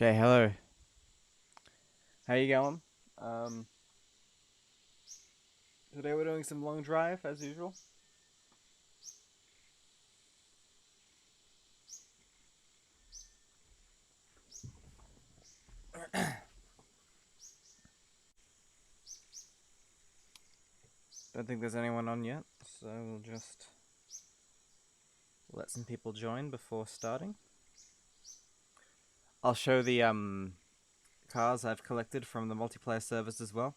Okay, hello. How you going? Um, Today we're doing some long drive as usual. Don't think there's anyone on yet, so we'll just let some people join before starting. I'll show the cars I've collected from the multiplayer servers as well.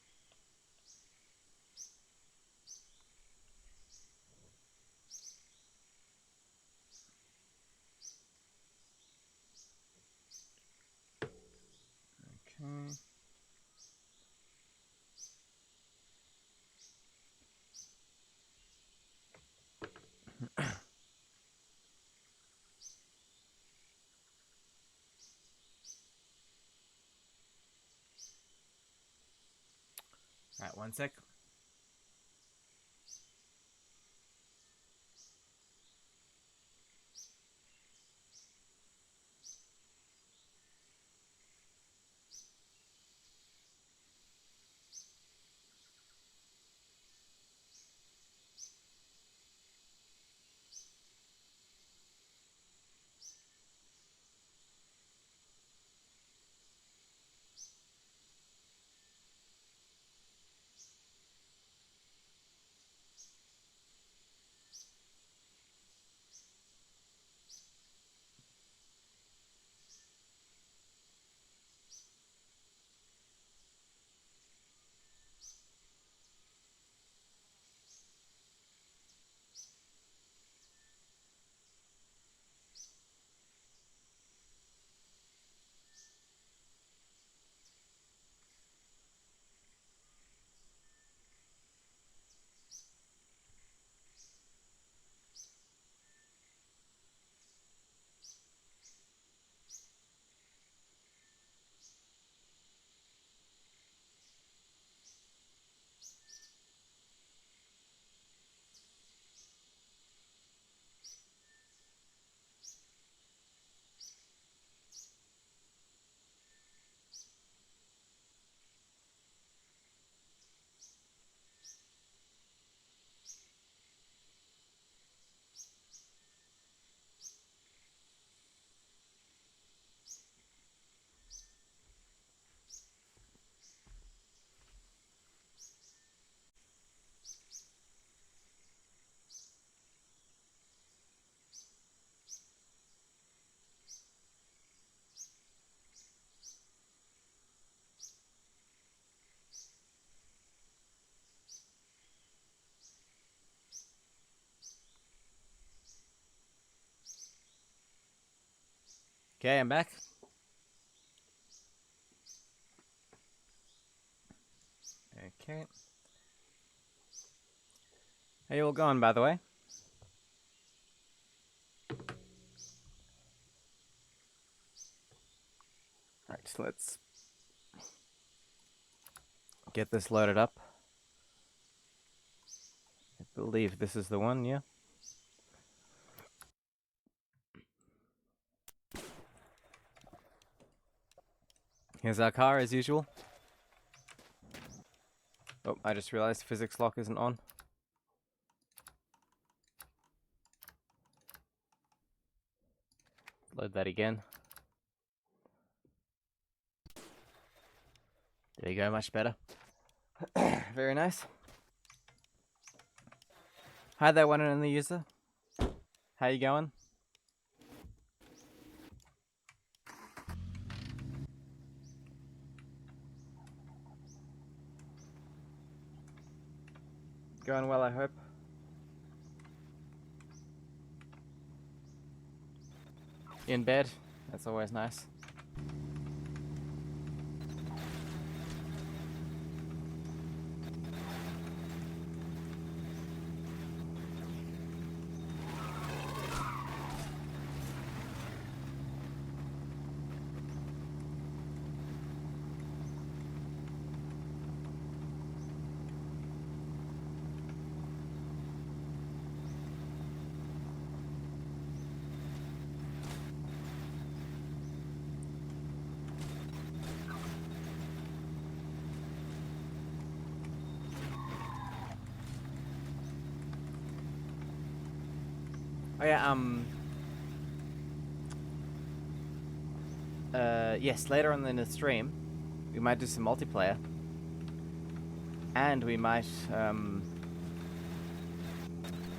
Okay. Alright, one sec. Okay, I'm back. Okay. How you all going, by the way? Alright, so let's get this loaded up. I believe this is the one, yeah? Here's our car as usual. Oh, I just realized physics lock isn't on. Load that again. There you go, much better. Very nice. Hi there, one and only user. How you going? Going well, I hope. In bed? That's always nice. Oh yeah, yes, later on in the stream, we might do some multiplayer. And we might,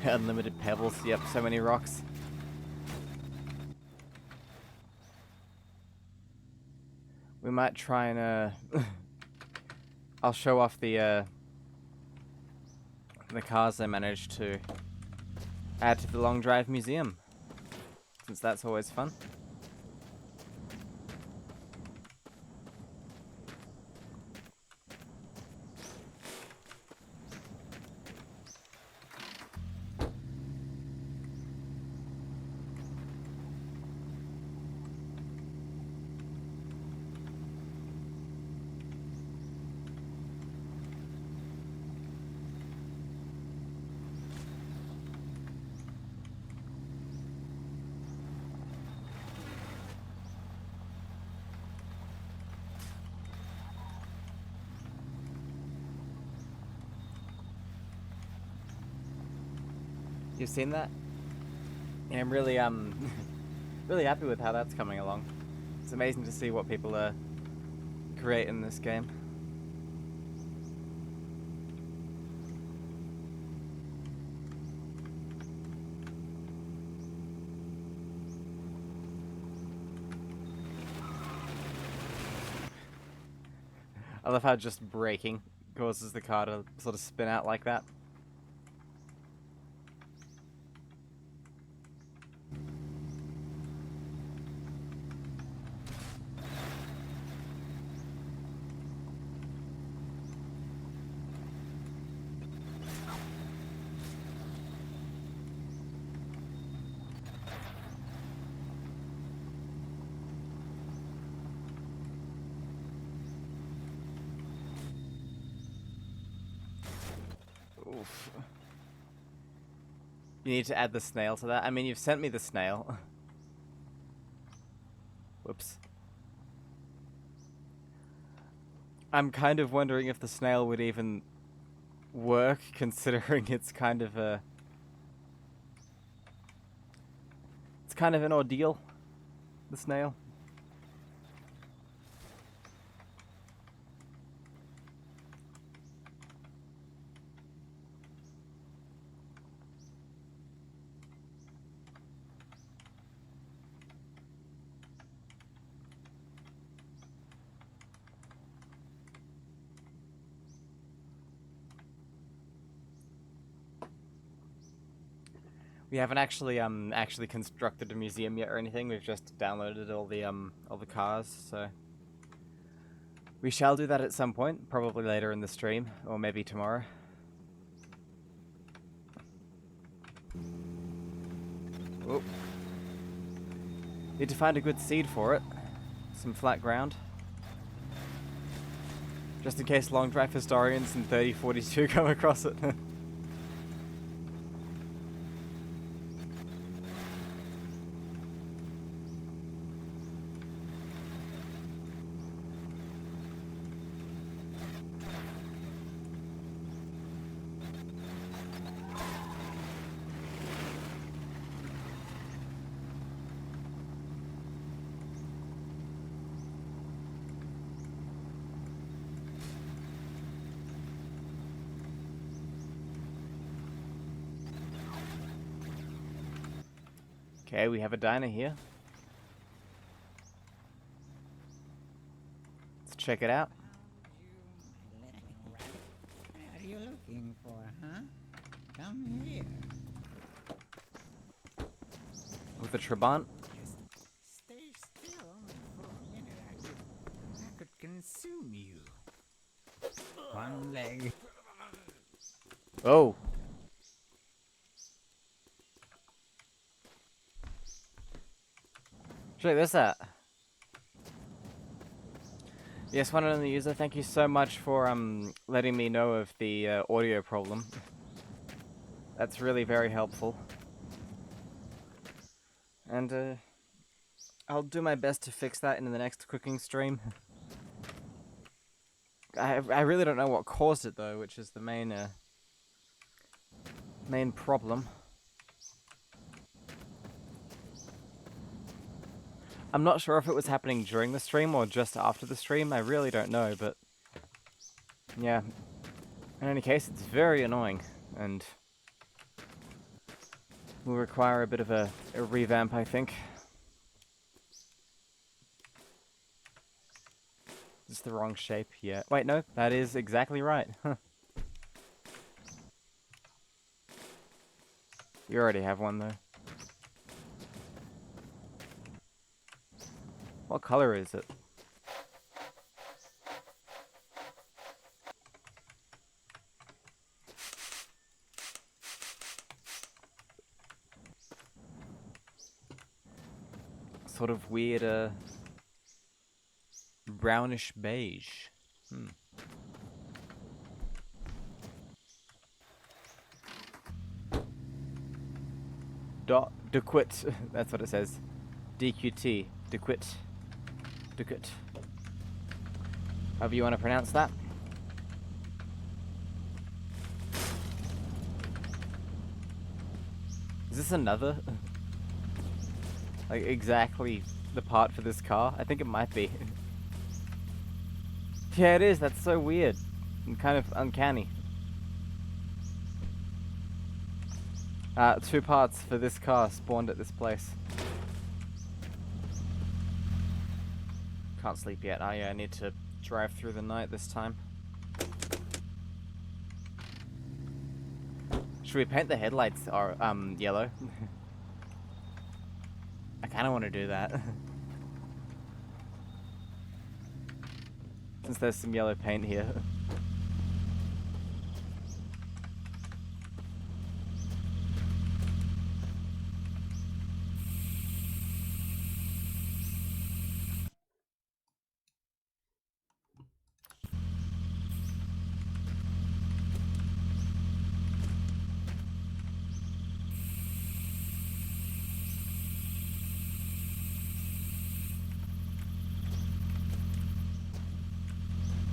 unlimited pebbles, yep, so many rocks. We might try and, I'll show off the cars I managed to add to the Long Drive Museum, since that's always fun. You've seen that? Yeah, I'm really, really happy with how that's coming along. It's amazing to see what people create in this game. I love how just braking causes the car to sort of spin out like that. Oof. You need to add the snail to that. I mean, you've sent me the snail. Whoops. I'm kind of wondering if the snail would even work, considering it's kind of a... It's kind of an ordeal, the snail. We haven't actually constructed a museum yet or anything. We've just downloaded all the cars, so we shall do that at some point, probably later in the stream, or maybe tomorrow. Oh. Need to find a good seed for it. Some flat ground. Just in case long drive historians in 3042 come across it. Okay, we have a diner here. Let's check it out. What are you looking for, huh? Come here. With the Trabant. Just stay still for a minute. I could consume you. One leg. Oh. Check this out. Yes, one and only user, thank you so much for letting me know of the audio problem. That's really very helpful. And I'll do my best to fix that in the next cooking stream. I really don't know what caused it though, which is the main problem. I'm not sure if it was happening during the stream or just after the stream. I really don't know, but yeah. In any case, it's very annoying and will require a bit of a revamp, I think. Is this the wrong shape? Yeah. Wait, no, that is exactly right. You already have one, though. What color is it? Sort of weird, brownish beige. Hmm. Dequit. That's what it says. DQT. Dequit. Dequit. However you want to pronounce that. Is this another? Like, exactly the part for this car? I think it might be. Yeah, it is. That's so weird. And kind of uncanny. 2 parts for this car spawned at this place. Can't sleep yet. I need to drive through the night this time. Should we paint the headlights or yellow? I kind of want to do that. Since there's some yellow paint here.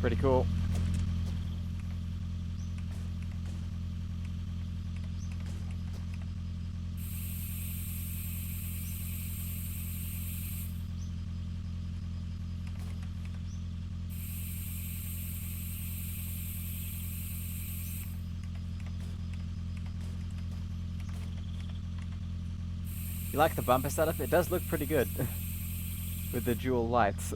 Pretty cool. You like the bumper setup? It does look pretty good. With the dual lights.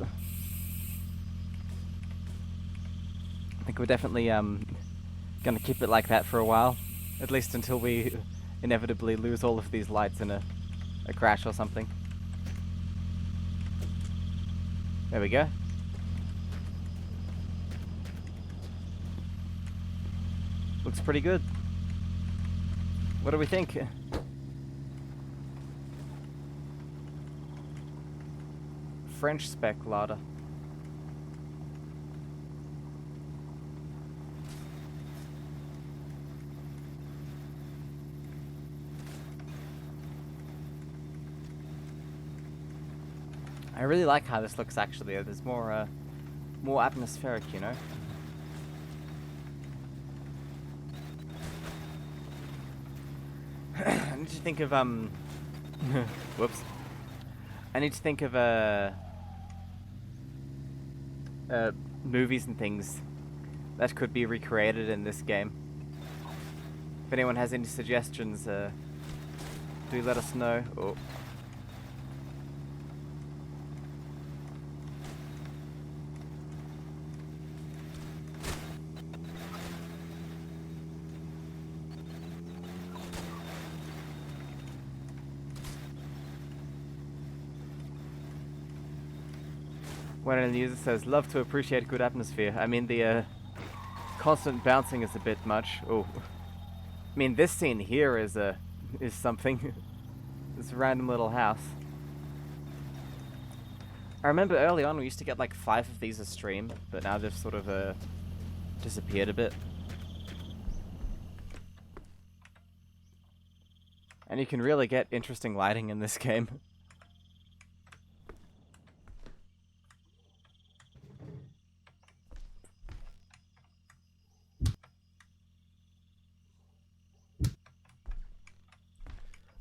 I think we're definitely gonna keep it like that for a while. At least until we inevitably lose all of these lights in a crash or something. There we go. Looks pretty good. What do we think? French spec Lada. I really like how this looks actually. There's more more atmospheric, you know? I need to think of whoops. I need to think of movies and things that could be recreated in this game. If anyone has any suggestions, do let us know. Oh. When a user says, love to appreciate good atmosphere. I mean, the constant bouncing is a bit much. Oh. I mean, this scene here is something. This random little house. I remember early on we used to get like 5 of these a stream, but now they've sort of disappeared a bit. And you can really get interesting lighting in this game.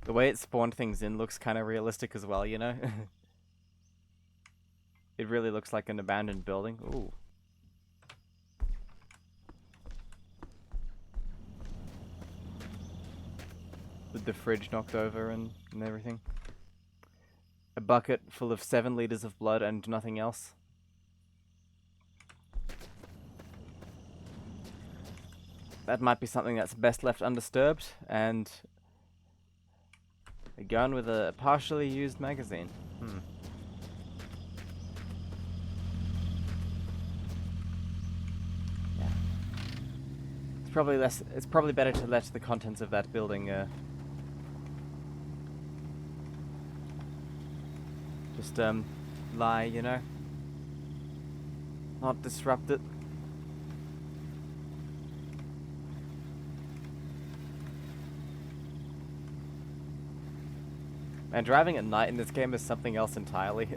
The way it spawned things in looks kind of realistic as well, you know? it really looks like an abandoned building. Ooh. With the fridge knocked over and everything. A bucket full of 7 liters of blood and nothing else. That might be something that's best left undisturbed, and a gun with a partially used magazine. Yeah. It's probably better to let the contents of that building just lie, you know? Not disrupt it. And driving at night in this game is something else entirely.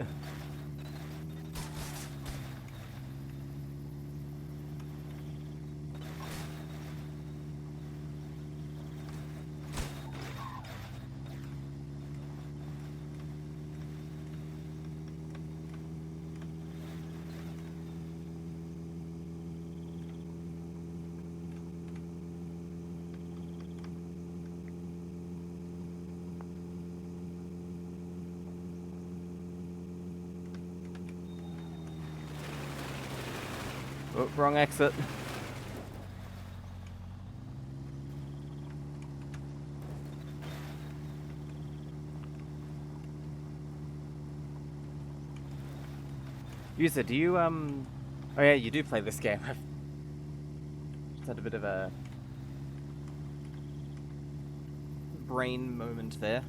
Oh, wrong exit. User, do you oh yeah, you do play this game. I've just had a bit of a brain moment there.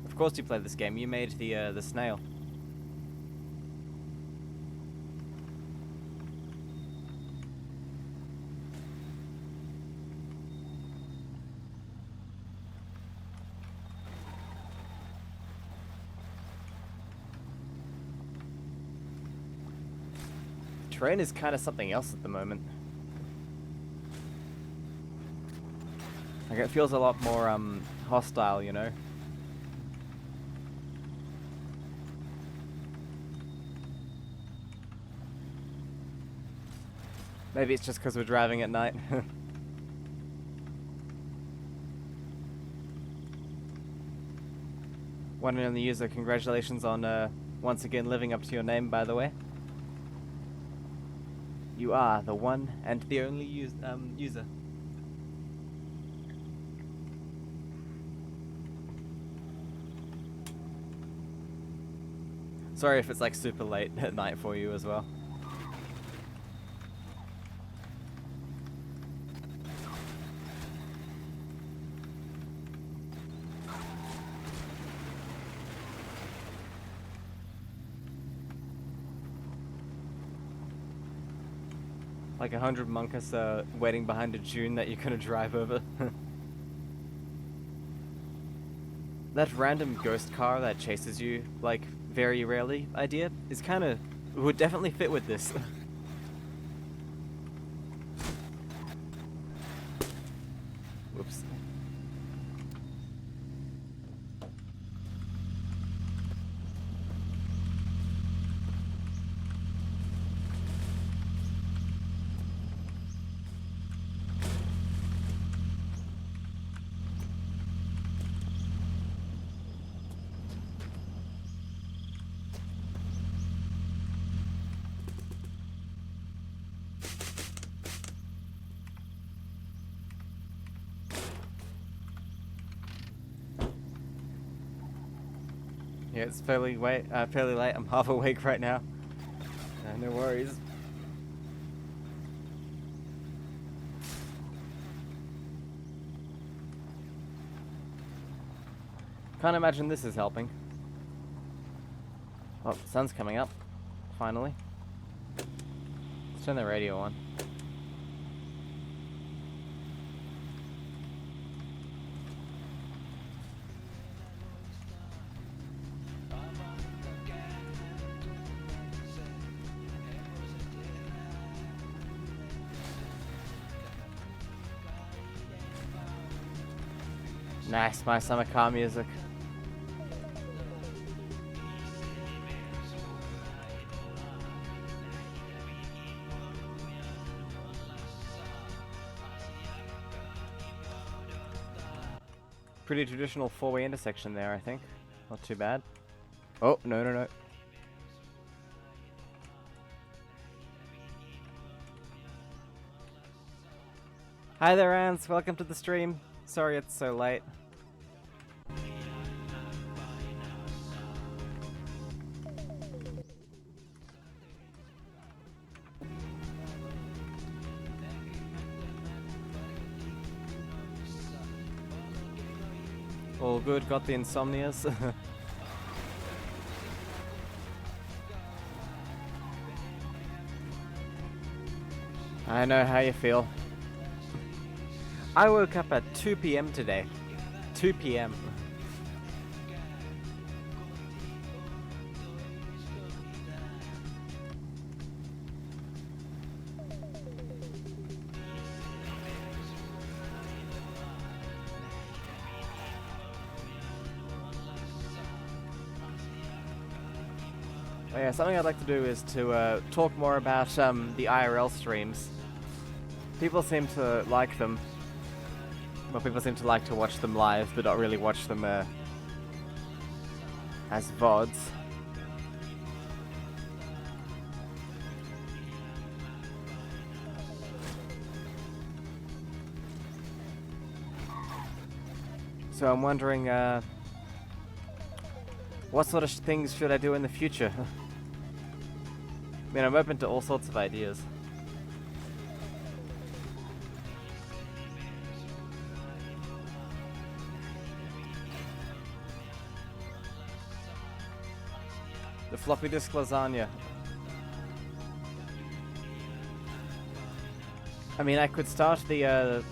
Of course you play this game. You made the snail. Train is kind of something else at the moment. Like, it feels a lot more hostile, you know? Maybe it's just because we're driving at night. One and only user, congratulations on once again living up to your name, by the way. You are the one and the only user. Sorry if it's like super late at night for you as well. Like 100 monkus waiting behind a dune that you're gonna drive over. That random ghost car that chases you, like, very rarely idea is kinda... would definitely fit with this. Whoops. Yeah, it's fairly late. I'm half awake right now. No worries. Can't imagine this is helping. Oh, the sun's coming up. Finally. Let's turn the radio on. Nice, my summer car music. pretty traditional four-way intersection there, I think. Not too bad. Oh, no, no, no. Hi there, Ants. Welcome to the stream. Sorry it's so late. All good, got the insomnias. I know how you feel. I woke up at 2 p.m. today. 2 p.m. Oh yeah, something I'd like to do is to talk more about the IRL streams. People seem to like them. Well, people seem to like to watch them live, but not really watch them as VODs. So I'm wondering, what sort of things should I do in the future? I mean, I'm open to all sorts of ideas. The floppy disk lasagna. I mean, I could start the,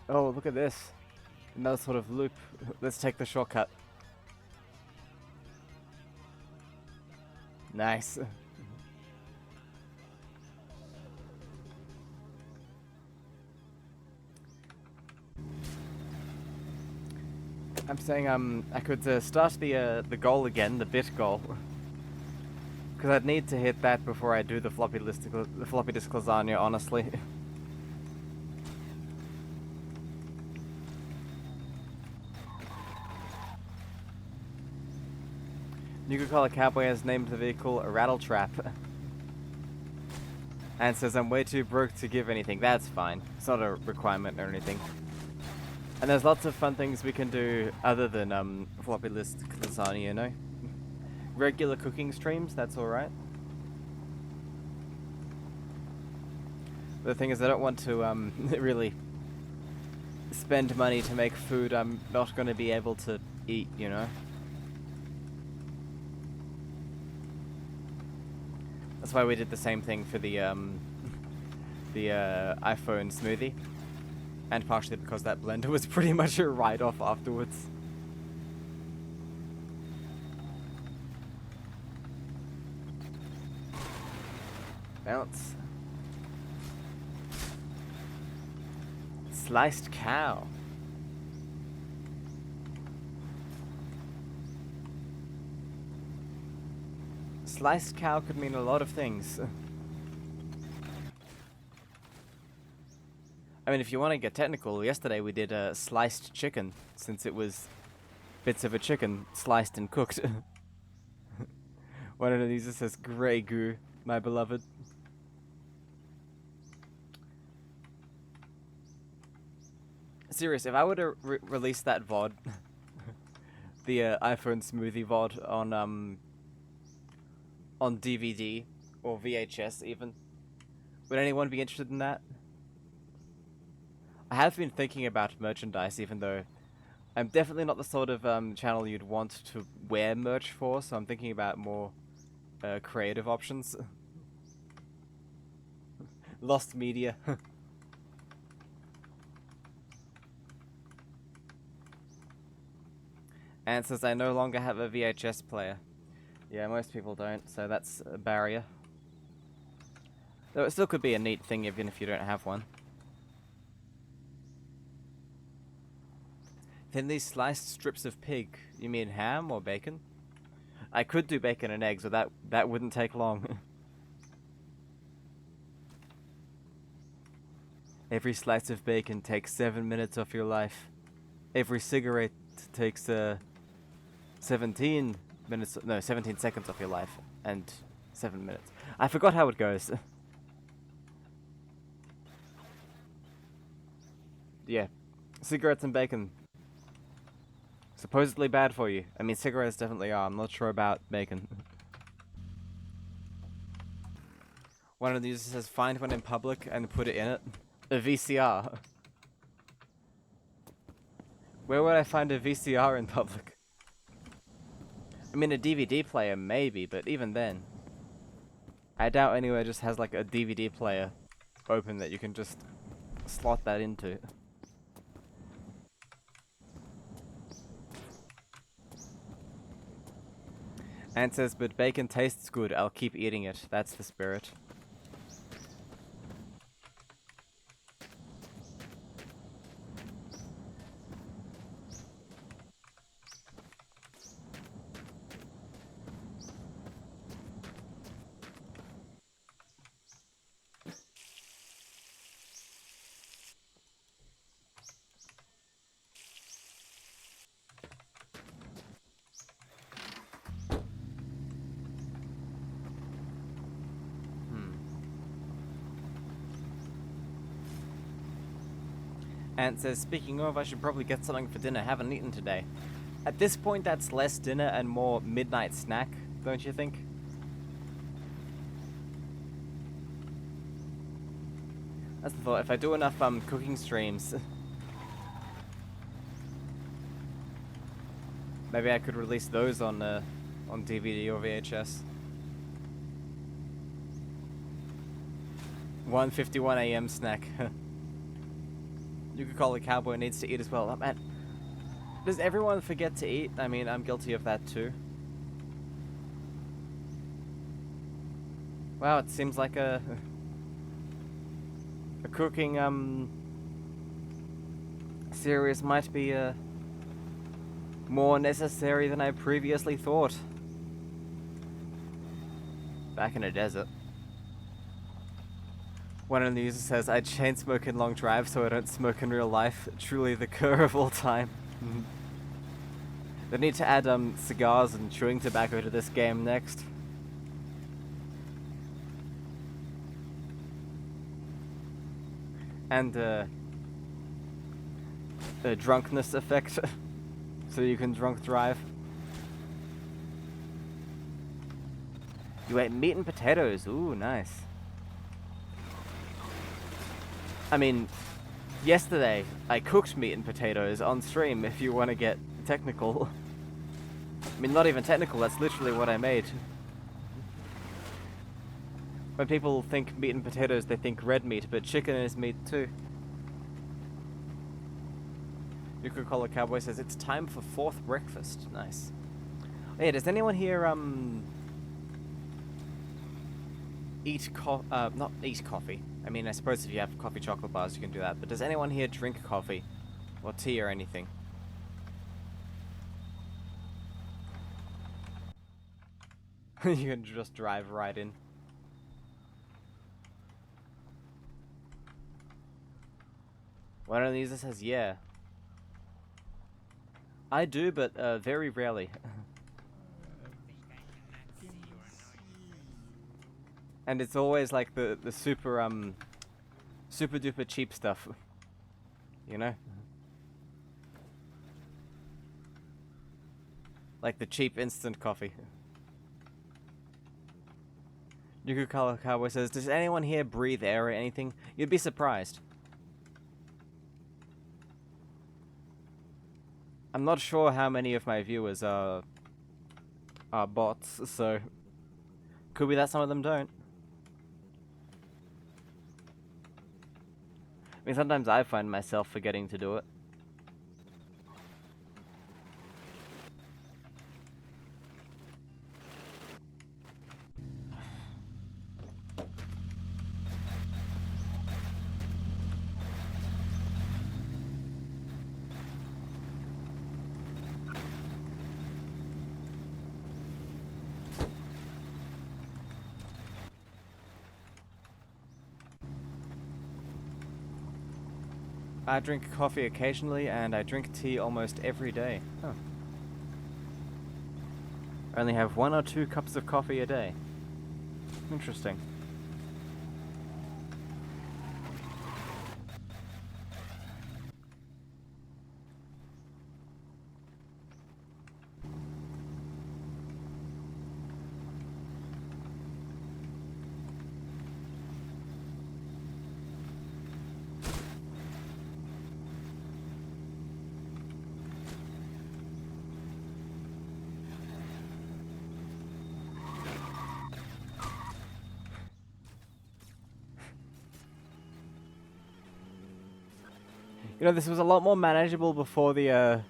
Oh, look at this. Another sort of loop. Let's take the shortcut. Nice. I'm saying I could start the goal again, the bit goal, because I'd need to hit that before I do the floppy disk lasagna. Honestly. You could call a cowboy has named the vehicle a Rattletrap. And says I'm way too broke to give anything. That's fine. It's not a requirement or anything. And there's lots of fun things we can do other than floppy disk lasagna, you know? Regular cooking streams, that's alright. The thing is, I don't want to really spend money to make food I'm not going to be able to eat, you know? That's why we did the same thing for the iPhone smoothie. And partially because that blender was pretty much a write-off afterwards. Bounce. Sliced cow. Sliced cow could mean a lot of things. I mean, if you want to get technical, yesterday we did sliced chicken, since it was bits of a chicken sliced and cooked. One of these says grey goo, my beloved. Serious, if I were to release that VOD, the iPhone smoothie VOD on DVD or VHS even, would anyone be interested in that? I have been thinking about merchandise, even though I'm definitely not the sort of channel you'd want to wear merch for, so I'm thinking about more creative options. Lost media. And says I no longer have a VHS player. Yeah, most people don't, so that's a barrier. Though it still could be a neat thing even if you don't have one. Thinly sliced strips of pig. You mean ham or bacon? I could do bacon and eggs, but that wouldn't take long. A Every slice of bacon takes 7 minutes off your life. Every cigarette takes 17 minutes, no, 17 seconds off your life, and 7 minutes. I forgot how it goes. Yeah, cigarettes and bacon. Supposedly bad for you. I mean, cigarettes definitely are. I'm not sure about bacon. One of these says find one in public and put it in it. A VCR. Where would I find a VCR in public? I mean, a DVD player maybe, but even then. I doubt anywhere just has like a DVD player open that you can just slot that into. Ant says, but bacon tastes good, I'll keep eating it. That's the spirit. Ant says, speaking of, I should probably get something for dinner. Haven't eaten today. At this point, that's less dinner and more midnight snack, don't you think? That's the thought. If I do enough cooking streams, maybe I could release those on DVD or VHS. 1:51 a.m. snack. You could call the cowboy needs to eat as well. Oh, man, does everyone forget to eat? I mean, I'm guilty of that too. Wow, it seems like a cooking series might be more necessary than I previously thought. Back in a desert. One of the users says, I chain smoke in long drive so I don't smoke in real life. Truly the cure of all time. They need to add cigars and chewing tobacco to this game next. And the drunkenness effect. So you can drunk drive. You ate meat and potatoes. Ooh, nice. I mean, yesterday I cooked meat and potatoes on stream if you want to get technical. I mean, not even technical, that's literally what I made. When people think meat and potatoes, they think red meat, but chicken is meat too. You could call a cowboy says, it's time for fourth breakfast. Nice. Oh, yeah, does anyone here, not eat coffee. I mean, I suppose if you have coffee chocolate bars, you can do that. But does anyone here drink coffee? Or tea or anything? You can just drive right in. One of these says, yeah. I do, but very rarely. And it's always like the super super duper cheap stuff. You know? Like the cheap instant coffee. Yuku Cowboy says, does anyone here breathe air or anything? You'd be surprised. I'm not sure how many of my viewers are bots, so could be that some of them don't. I mean, sometimes I find myself forgetting to do it. I drink coffee occasionally, and I drink tea almost every day. Huh. I only have 1 or 2 cups of coffee a day. Interesting. You know, this was a lot more manageable before the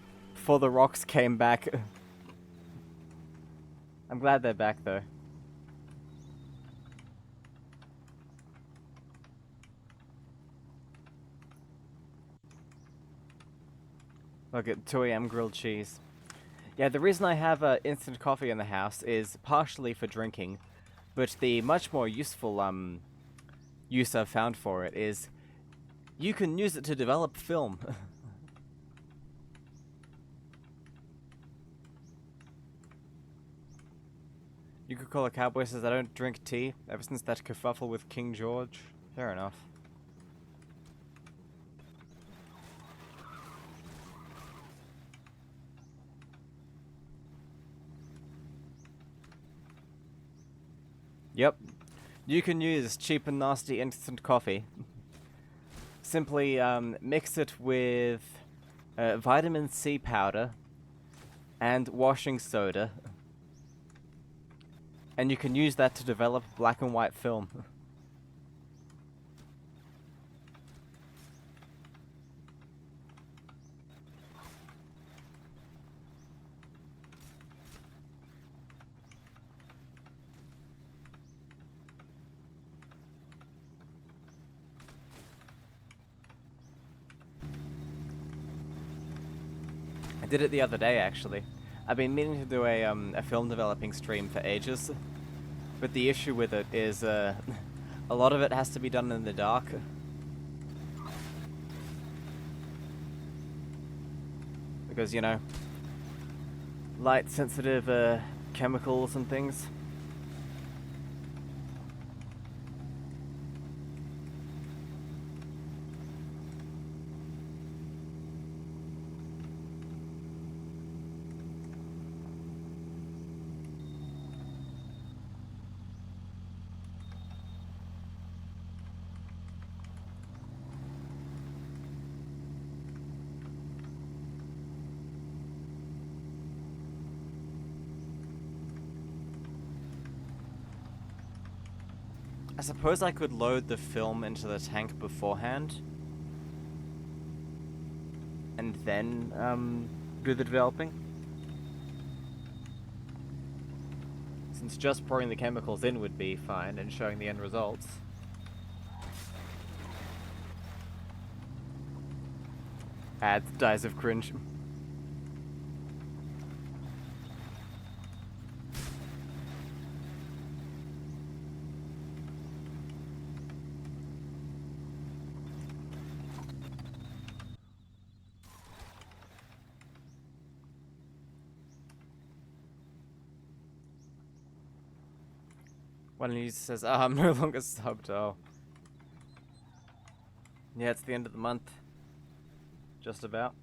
rocks came back. I'm glad they're back though. Look at 2 a.m. grilled cheese. Yeah, the reason I have instant coffee in the house is partially for drinking, but the much more useful use I've found for it is you can use it to develop film. You could call a cowboy says I don't drink tea ever since that kerfuffle with King George. Fair enough. Yep. You can use cheap and nasty instant coffee. Simply mix it with vitamin C powder and washing soda. And you can use that to develop black and white film. I did it the other day, actually. I've been meaning to do a film developing stream for ages, but the issue with it is a lot of it has to be done in the dark. Because, you know, light-sensitive chemicals and things. I suppose I could load the film into the tank beforehand. And then, do the developing. Since just pouring the chemicals in would be fine and showing the end results. Adds dies of cringe. One of these says, I'm no longer subbed. Oh. Yeah, it's the end of the month. Just about.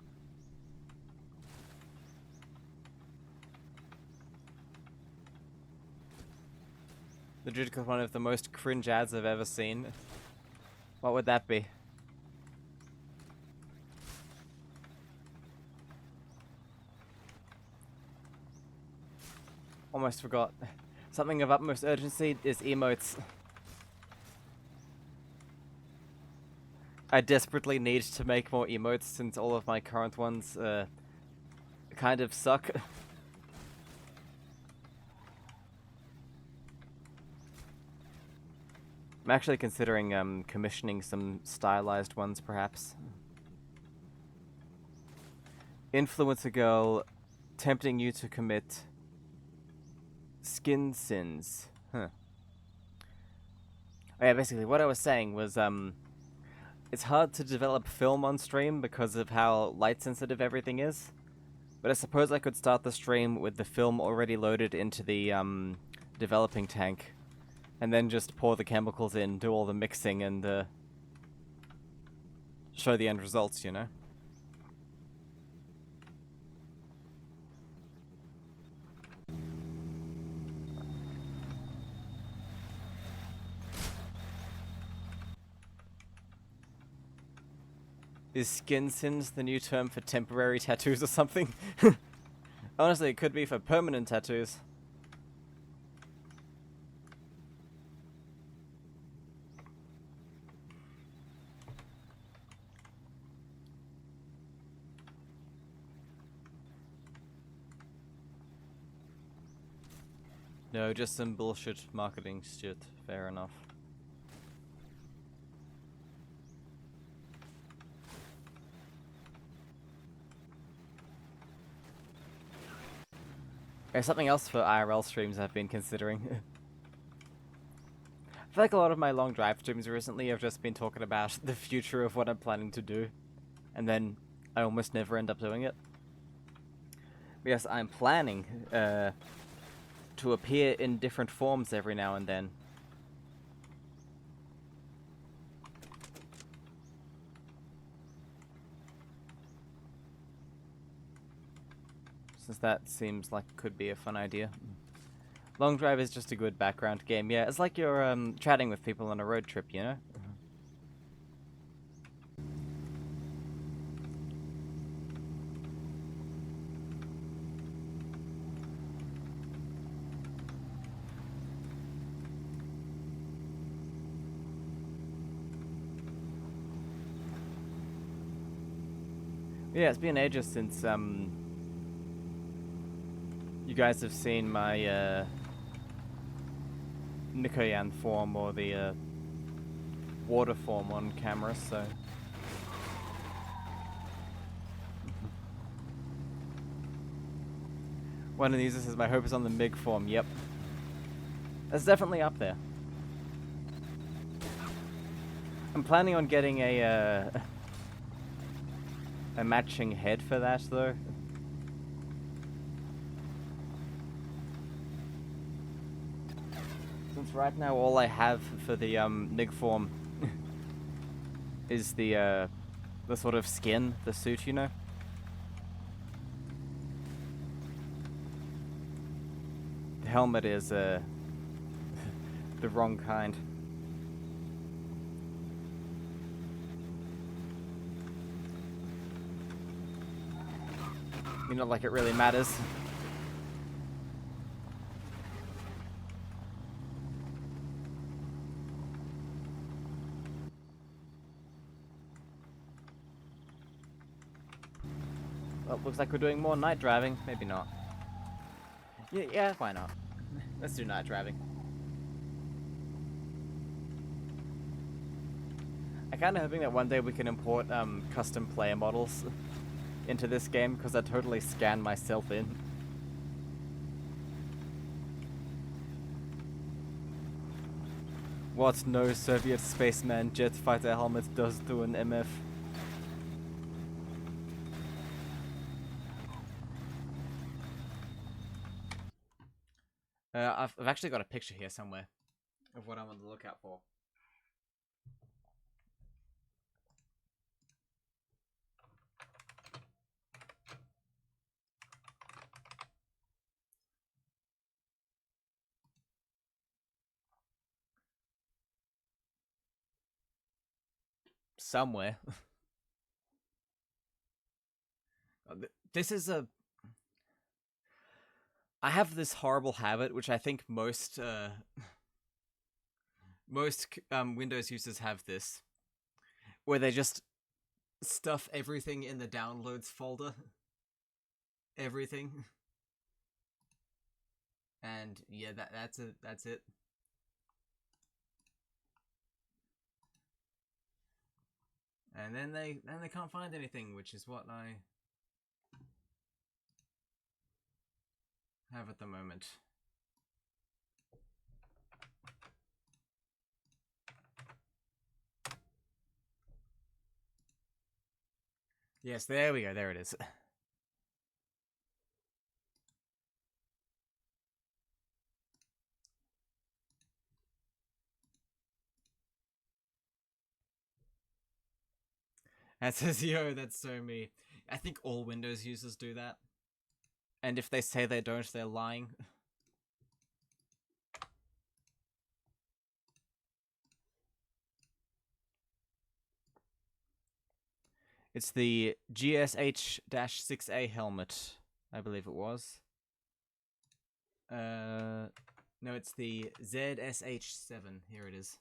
Legitimately one of the most cringe ads I've ever seen. What would that be? Almost forgot. Something of utmost urgency is emotes. I desperately need to make more emotes since all of my current ones kind of suck. I'm actually considering commissioning some stylized ones, perhaps. Influencer girl tempting you to commit skin sins. Huh. Oh yeah, basically what I was saying was it's hard to develop film on stream because of how light sensitive everything is. But I suppose I could start the stream with the film already loaded into the developing tank, and then just pour the chemicals in, do all the mixing, and show the end results, you know? Is skin sins the new term for temporary tattoos or something? Honestly, it could be for permanent tattoos. No, just some bullshit marketing shit. Fair enough. There's something else for IRL streams I've been considering. I feel like a lot of my long drive streams recently have just been talking about the future of what I'm planning to do, and then I almost never end up doing it. Because I'm planning to appear in different forms every now and then. Since that seems like it could be a fun idea. Long drive is just a good background game. Yeah, it's like you're chatting with people on a road trip, you know? Yeah, it's been ages since you guys have seen my Nikoyan form or the water form on camera, so one of these is my hope is on the MiG form. Yep, that's definitely up there. I'm planning on getting a matching head for that though. Since right now all I have for the MiG form is the sort of skin, the suit, you know. The helmet is the wrong kind. I mean, not like it really matters. Well, looks like we're doing more night driving. Maybe not. Yeah, why not? Let's do night driving. I'm kind of hoping that one day we can import custom player models into this game, because I totally scan myself in. What no Soviet spaceman jet fighter helmet does to an MF. I've actually got a picture here somewhere of what I'm on the lookout for. Somewhere. This is a... I have this horrible habit, which I think most Windows users have this, where they just stuff everything in the downloads folder. Everything. And yeah, that's it. And then they can't find anything, which is what I have at the moment. Yes, there we go. There it is. That says, yo, that's so me. I think all Windows users do that. And if they say they don't, they're lying. It's the GSH-6A helmet, I believe it was. No, it's the ZSH7. Here it is.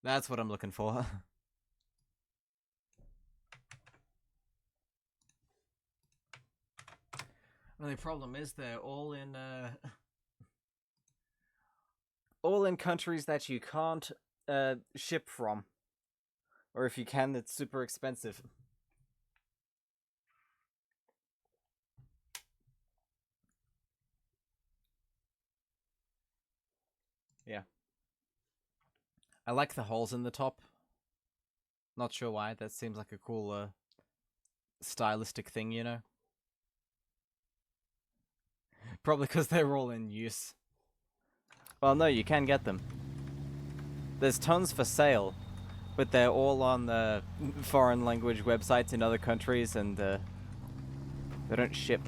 That's what I'm looking for. Only problem is they're all in all in countries that you can't ship from, or if you can, it's super expensive. Yeah, I like the holes in the top. Not sure why. That seems like a cool stylistic thing, you know. Probably because they're all in use. Well, no, you can get them. There's tons for sale, but they're all on the foreign language websites in other countries, and they don't ship.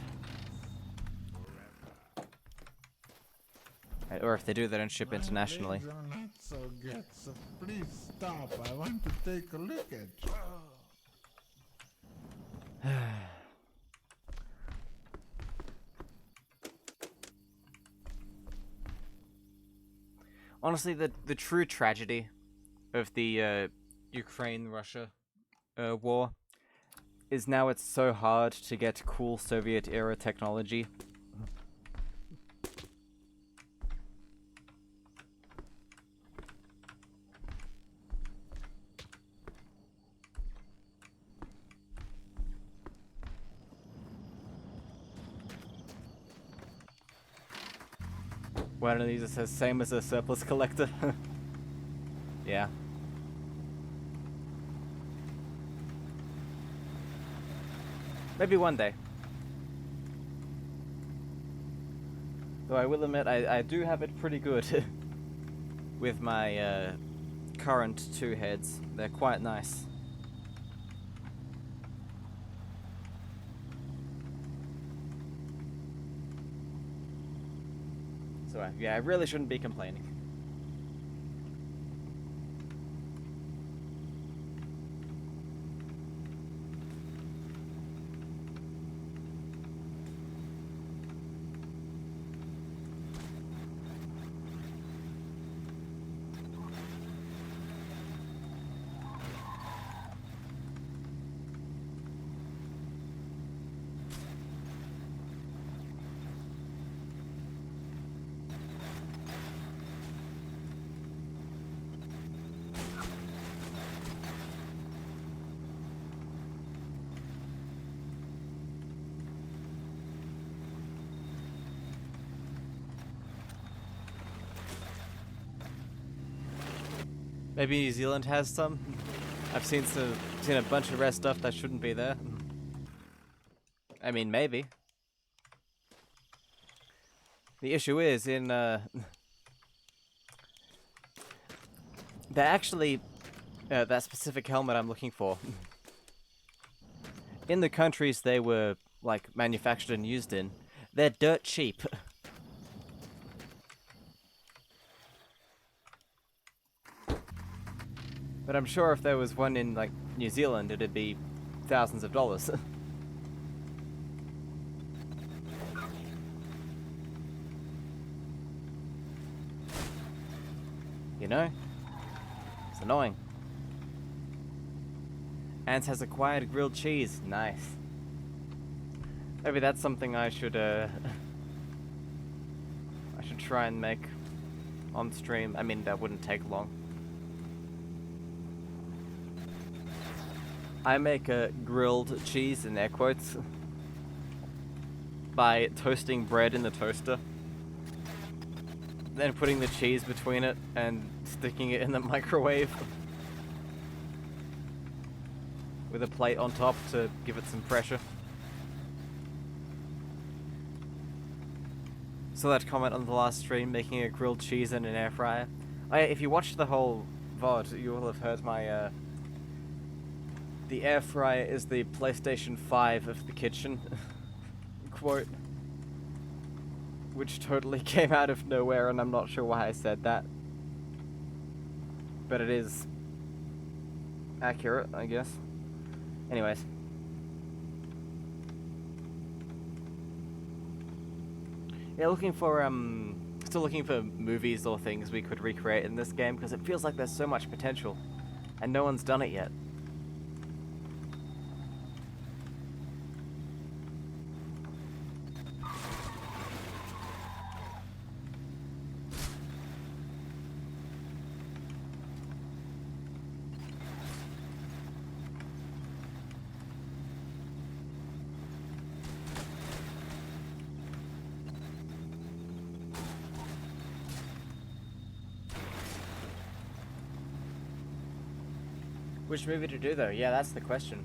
Or if they do, they don't ship internationally. My legs are not so good, so please stop. I want to take a look at you. Honestly, the true tragedy of the Ukraine-Russia war is now it's so hard to get cool Soviet-era technology. One of these that says same as a surplus collector. Yeah. Maybe one day. Though I will admit, I do have it pretty good with my current 2 heads. They're quite nice. So yeah, I really shouldn't be complaining. Maybe New Zealand has some. I've seen a bunch of rare stuff that shouldn't be there. I mean, maybe. The issue is in they're actually that specific helmet I'm looking for. In the countries they were like manufactured and used in, they're dirt cheap. But I'm sure if there was one in, like, New Zealand, it'd be thousands of dollars. You know? It's annoying. Ants has acquired grilled cheese. Nice. Maybe that's something I should, I should try and make on stream. I mean, that wouldn't take long. I make a grilled cheese in air quotes by toasting bread in the toaster, then putting the cheese between it and sticking it in the microwave with a plate on top to give it some pressure. Saw that comment on the last stream, making a grilled cheese in an air fryer. If you watched the whole VOD, you will have heard my, the air fryer is the PlayStation 5 of the kitchen quote. Which totally came out of nowhere, and I'm not sure why I said that. But it is accurate, I guess. Anyways. Yeah, still looking for movies or things we could recreate in this game, because it feels like there's so much potential, and no one's done it yet. Which movie to do, though? Yeah, that's the question.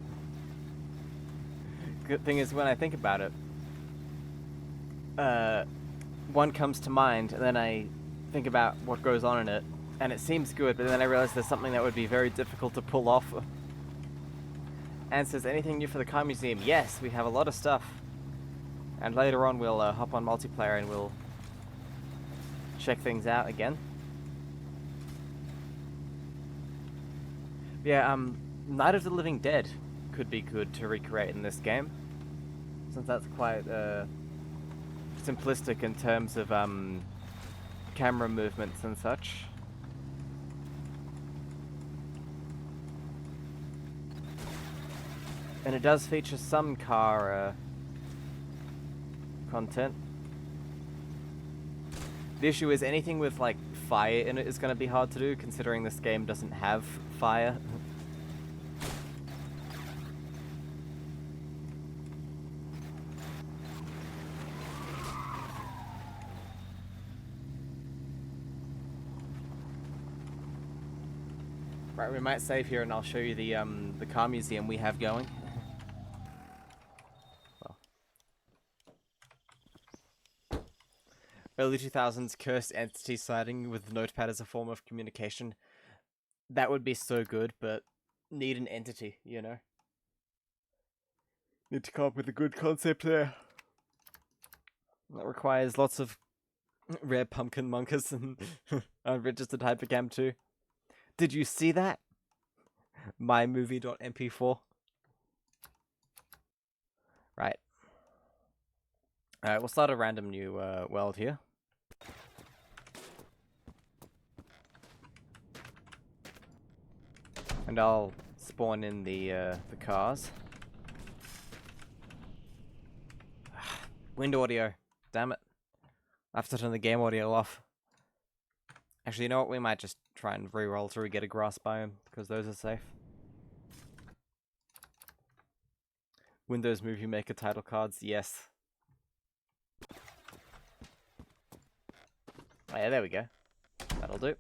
Good thing is, when I think about it, one comes to mind, and then I think about what goes on in it, and it seems good, but then I realize there's something that would be very difficult to pull off. And says, anything new for the car museum? Yes, we have a lot of stuff. And later on, we'll hop on multiplayer and we'll check things out again. Yeah, Night of the Living Dead could be good to recreate in this game, since that's quite simplistic in terms of camera movements and such. And it does feature some car content. The issue is anything with like fire in it is going to be hard to do, considering this game doesn't have fire. Right, we might save here and I'll show you the car museum we have going. Well. Early 2000s cursed entity sighting with Notepad as a form of communication. That would be so good, but need an entity, you know? Need to come up with a good concept there. That requires lots of rare pumpkin monkers and unregistered hypercam too. Did you see that? mymovie.mp4. Right. Alright, we'll start a random new world here. And I'll spawn in the cars. Wind audio. Damn it. I have to turn the game audio off. Actually, you know what? We might just try and re-roll till we get a grass biome, because those are safe. Windows Movie Maker title cards, yes. Oh yeah, there we go. That'll do.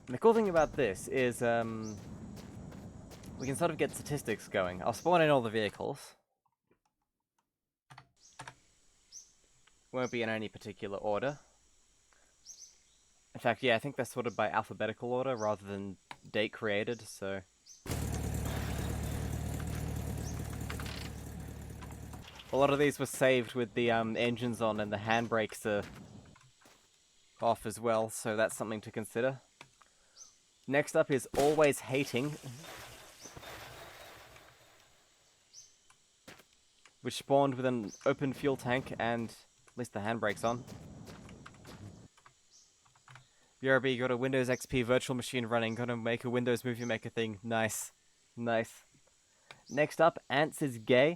And the cool thing about this is, we can sort of get statistics going. I'll spawn in all the vehicles. Won't be in any particular order. In fact, yeah, I think they're sorted by alphabetical order rather than date created, so... A lot of these were saved with the engines on and the handbrakes are off as well, so that's something to consider. Next up is Always Hating, which spawned with an open fuel tank and at least the handbrake's on. BRB, got a Windows XP virtual machine running, gonna make a Windows Movie Maker thing. Nice. Nice. Next up, Ants is Gay.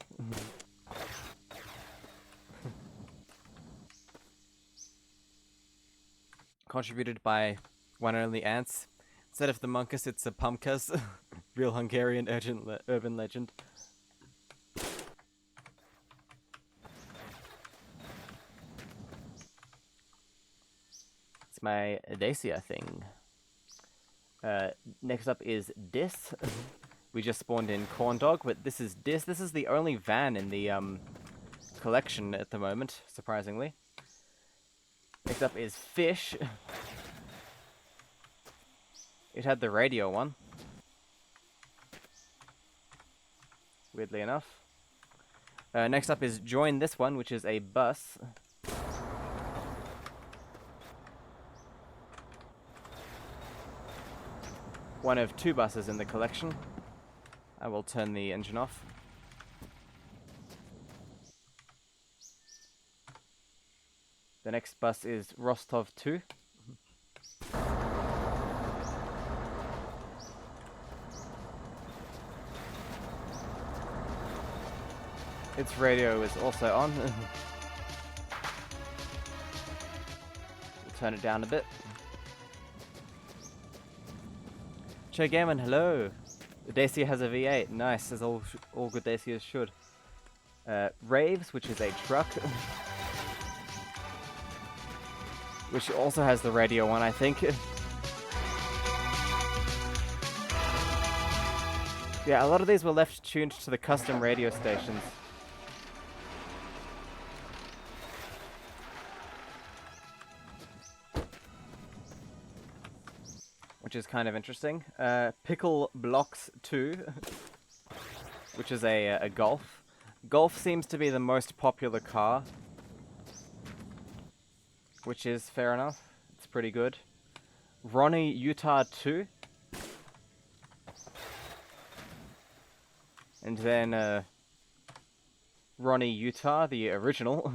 Contributed by one and only Ants. Instead of the Monkus, it's a Pumpkas. Real Hungarian urban legend. It's my Dacia thing. Next up is Dis. We just spawned in Corn Dog, but this is Dis. This is the only van in the collection at the moment, surprisingly. Next up is Fish. It had the radio one. Weirdly enough. Next up is Join This One, which is a bus. One of 2 buses in the collection. I will turn the engine off. The next bus is Rostov 2. Its radio is also on. We'll turn it down a bit. Che Gammon, hello! The Dacia has a V8. Nice, as all good Dacias should. Raves, which is a truck. Which also has the radio one, I think. Yeah, a lot of these were left tuned to the custom radio stations. Which is kind of interesting. Pickle Blocks 2, which is a Golf. Golf seems to be the most popular car, which is fair enough. It's pretty good. Ronnie Utah 2. And then Ronnie Utah, the original.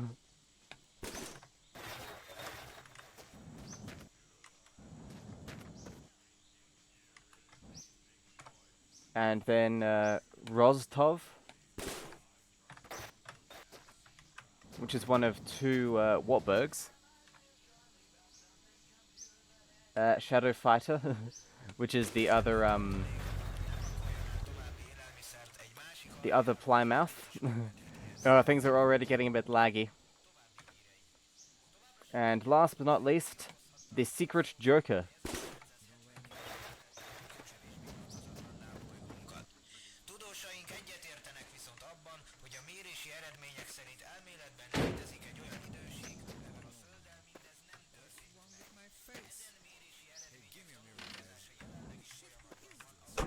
And then Rostov, which is one of 2 Wartburgs. Shadow Fighter, which is the other Plymouth. Oh, things are already getting a bit laggy. And last but not least, the Secret Joker.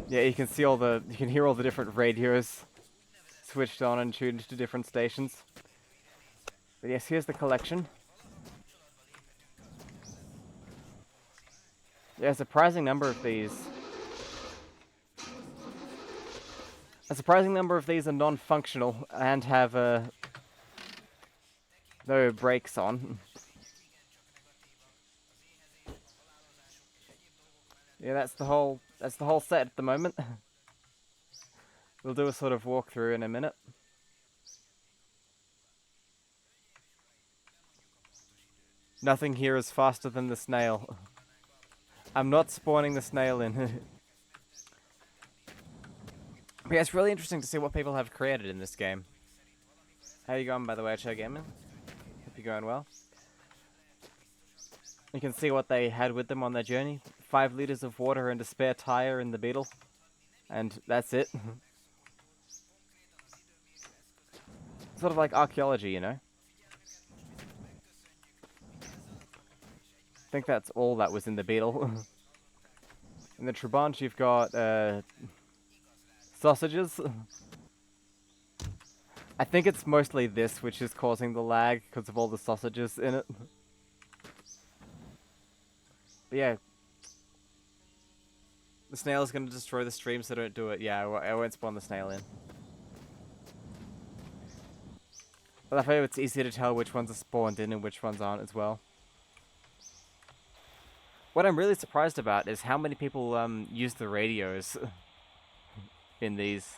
Yeah, you can hear all the different radios switched on and tuned to different stations. But yes, here's the collection. Yeah, a surprising number of these are non-functional and have no brakes on. Yeah, that's the whole set at the moment. We'll do a sort of walkthrough in a minute. Nothing here is faster than the snail. I'm not spawning the snail in. But yeah, it's really interesting to see what people have created in this game. How you going, by the way, Cho Gaming? Hope you're going well. You can see what they had with them on their journey. 5 liters of water and a spare tire in the Beetle. And that's it. Sort of like archaeology, you know? I think that's all that was in the Beetle. In the Trabant, you've got sausages. I think it's mostly this which is causing the lag because of all the sausages in it. But yeah. The snail is going to destroy the stream, so don't do it. Yeah, I won't spawn the snail in. But I feel it's easy to tell which ones are spawned in and which ones aren't as well. What I'm really surprised about is how many people use the radios in these.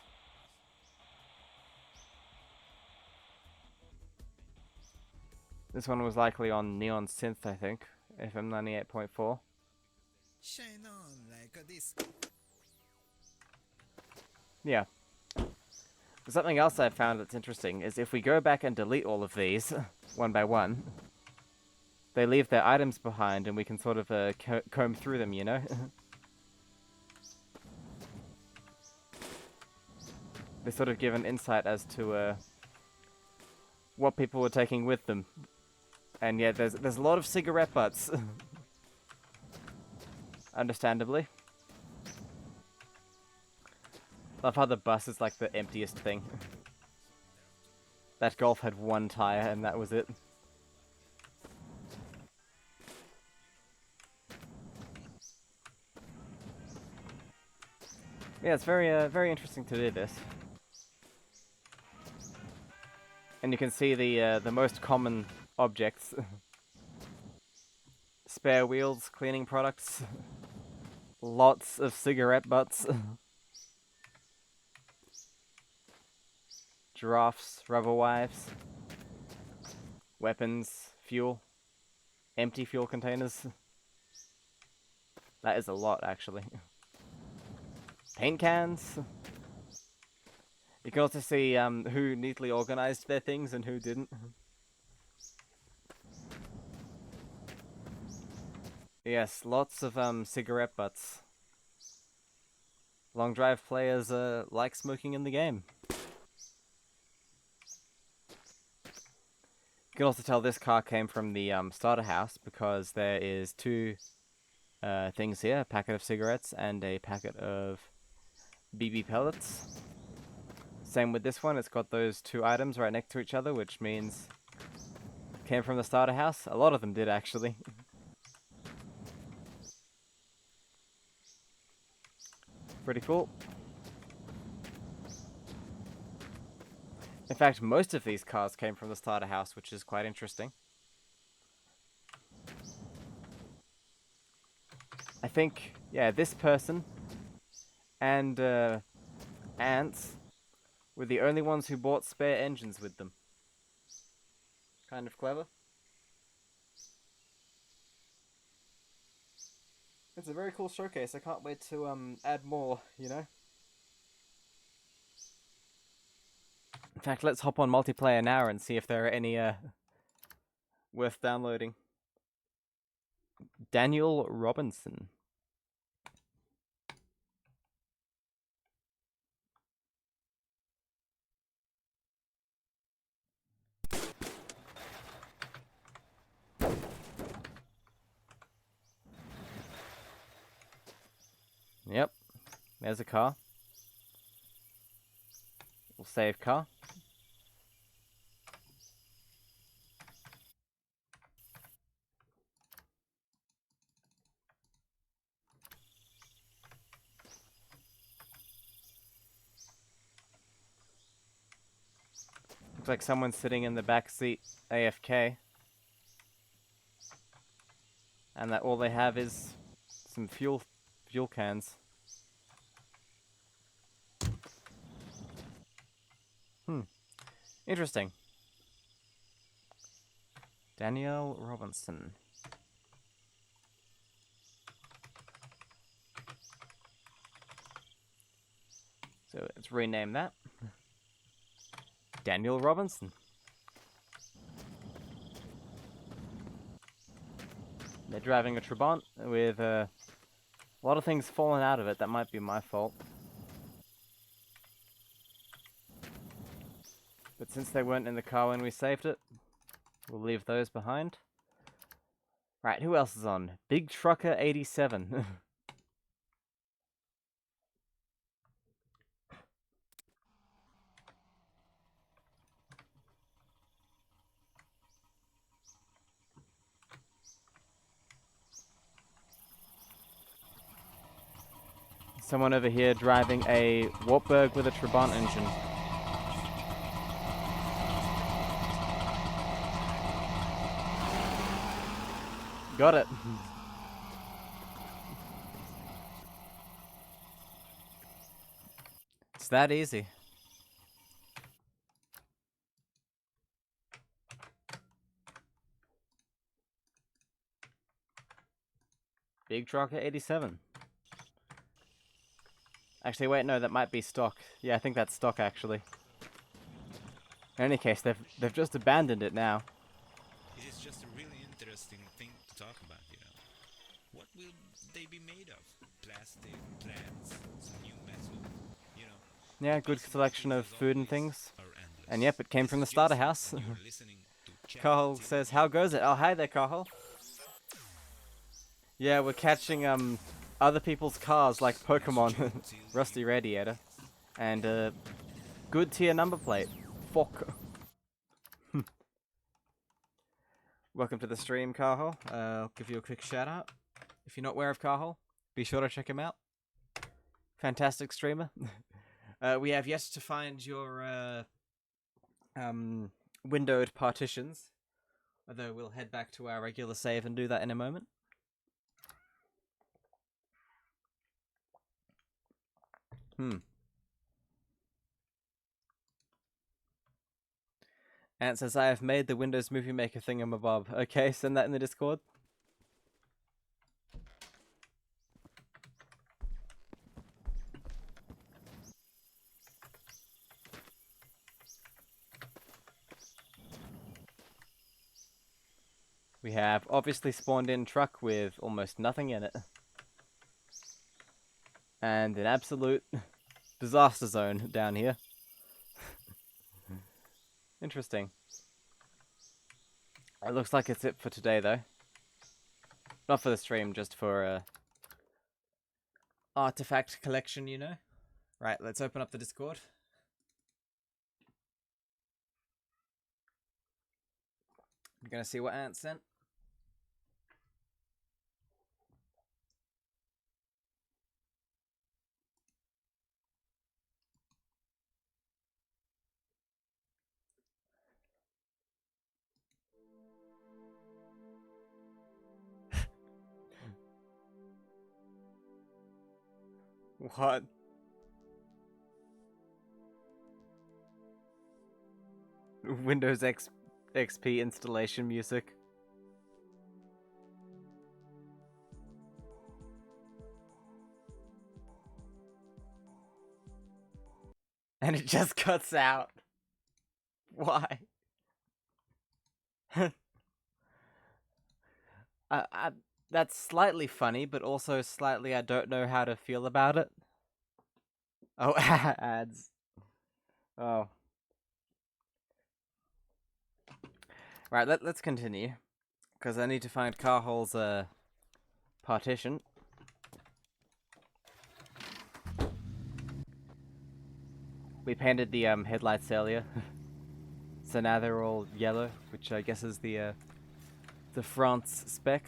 This one was likely on Neon Synth, I think. FM 98.4. Shine on like a disco. Yeah. Something else I've found that's interesting is if we go back and delete all of these, one by one, they leave their items behind and we can sort of comb through them, you know? they sort of give an insight as to what people were taking with them. And yeah, there's a lot of cigarette butts. Understandably. Love how the bus is like the emptiest thing. That Golf had one tire and that was it. Yeah, it's very interesting to do this. And you can see the most common objects. Spare wheels, cleaning products, lots of cigarette butts, giraffes, rubber wives, weapons, fuel, empty fuel containers. That is a lot, actually. Paint cans. You can also see who neatly organized their things and who didn't. Yes, lots of cigarette butts. Long drive players like smoking in the game. You can also tell this car came from the starter house because there is two things here, a packet of cigarettes and a packet of BB pellets. Same with this one, it's got those two items right next to each other, which means came from the starter house. A lot of them did, actually. Pretty cool. In fact, most of these cars came from the starter house, which is quite interesting. I think, yeah, this person and Ants were the only ones who bought spare engines with them. Kind of clever. It's a very cool showcase. I can't wait to add more, you know? In fact, let's hop on multiplayer now and see if there are any worth downloading. Daniel Robinson. Yep, there's a car. We'll save car. Looks like someone's sitting in the back seat AFK. And that all they have is some fuel cans. Interesting. Daniel Robinson. So let's rename that. Daniel Robinson. They're driving a Trabant with a lot of things falling out of it. That might be my fault. But since they weren't in the car when we saved it, we'll leave those behind. Right, who else is on? Big Trucker 87. Someone over here driving a Wartburg with a Trabant engine. Got it. It's that easy. Big Trucker 87. Actually, wait, no, that might be stock. Yeah, I think that's stock, actually. In any case, they've just abandoned it now. It is just a really interesting thing to talk about, you know. What will they be made of? Plastic, plants, some new metal, you know. Yeah, good selection of food and things. Are endless. And yep, it came from the starter house. You're listening to Carl Chat says, TV. "How goes it?" Oh, hi there, Carl. Yeah, we're catching other people's cars like Pokemon. Rusty Radiator. And good tier number plate. Fuck. Welcome to the stream, Carl. I'll give you a quick shout out. If you're not aware of Carl, be sure to check him out. Fantastic streamer. We have yet to find your windowed partitions, although we'll head back to our regular save and do that in a moment. Ant says, I have made the Windows Movie Maker thingamabob. Okay, send that in the Discord. We have obviously spawned in truck with almost nothing in it. And an absolute disaster zone down here. Interesting. It looks like it's it for today though. Not for the stream, just for artifact collection, you know? Right, let's open up the Discord. I'm gonna see what Ant sent. What? Windows XP installation music. And it just cuts out. Why? That's slightly funny, but also slightly I don't know how to feel about it. Oh, ads. Oh. Right, let's continue. Because I need to find Carhol's partition. We painted the headlights earlier. So now they're all yellow, which I guess is the France spec.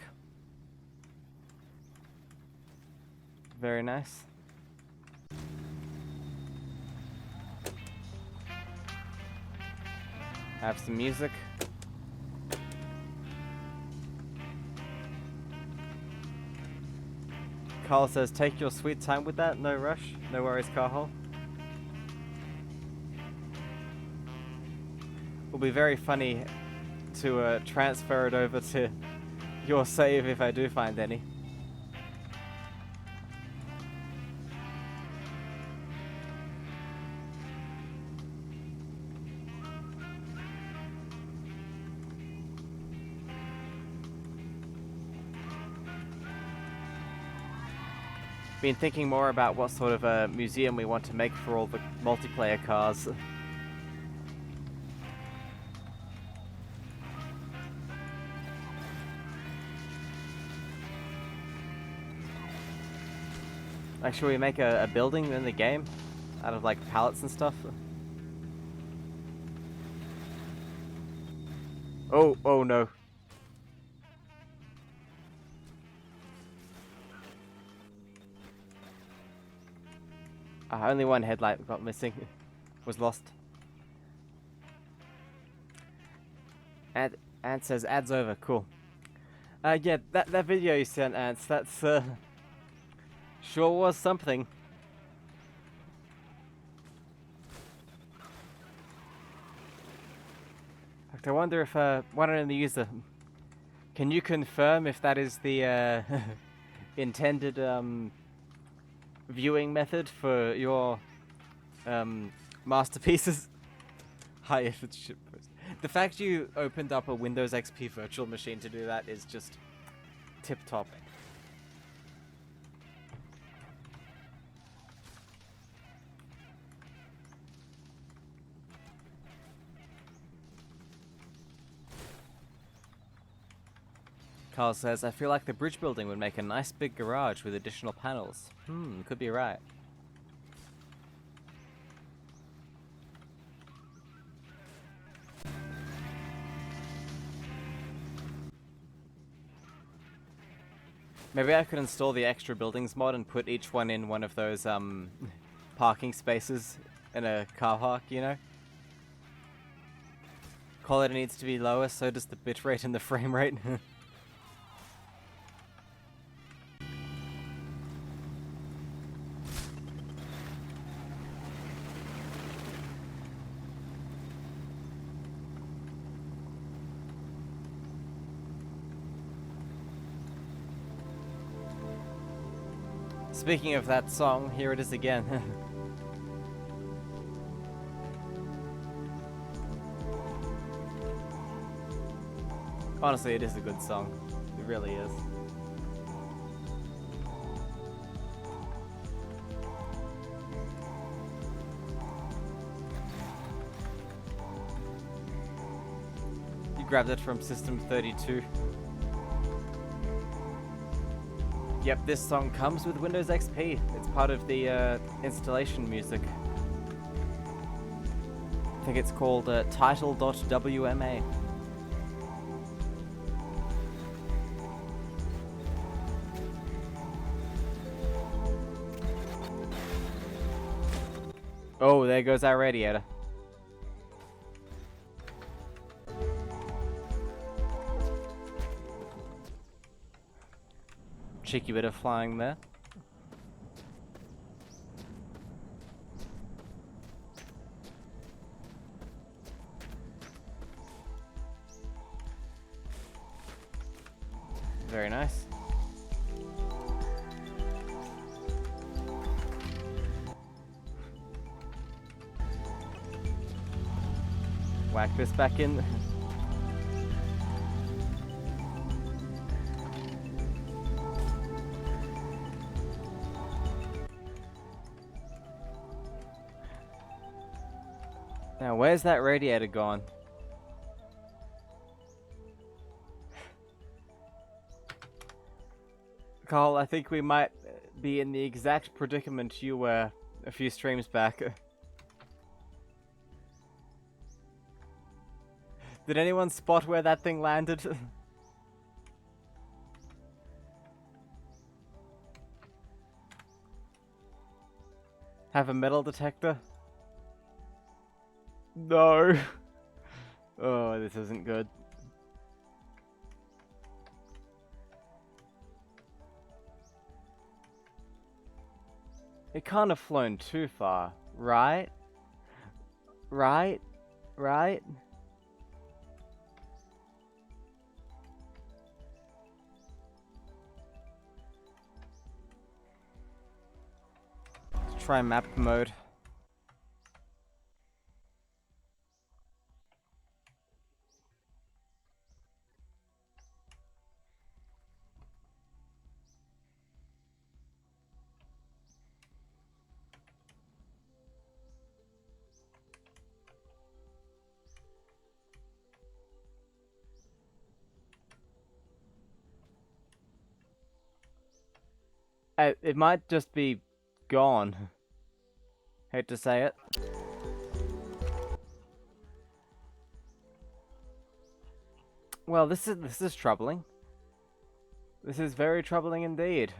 Very nice. Have some music. Carl says, take your sweet time with that, no rush. No worries, Carl. Will be very funny to transfer it over to your save if I do find any. Been thinking more about what sort of a museum we want to make for all the multiplayer cars. Like, should we make a building in the game out of like pallets and stuff? Oh no. Only one headlight got missing. Was lost. Ant says ads over. Cool. Yeah, that video you sent, Ants, that's sure was something. I wonder if one in the user, can you confirm if that is the intended viewing method for your masterpieces? Hi, if it's ship post. The fact you opened up a Windows XP virtual machine to do that is just tip top. Carl says, I feel like the bridge building would make a nice big garage with additional panels. Could be right. Maybe I could install the extra buildings mod and put each one in one of those parking spaces in a car park, you know? Quality needs to be lower, so does the bitrate and the frame rate. Speaking of that song, here it is again. Honestly, it is a good song. It really is. You grabbed it from System 32. Yep, this song comes with Windows XP. It's part of the installation music. I think it's called title.wma. Oh, there goes our radiator. Cheeky bit of flying there. Very nice. Whack this back in. Now, where's that radiator gone? Carl, I think we might be in the exact predicament you were a few streams back. Did anyone spot where that thing landed? Have a metal detector? No. Oh, this isn't good. It can't have flown too far, right? Right? Right? Let's try map mode. It might just be gone. Hate to say it. Well, this is troubling. This is very troubling indeed.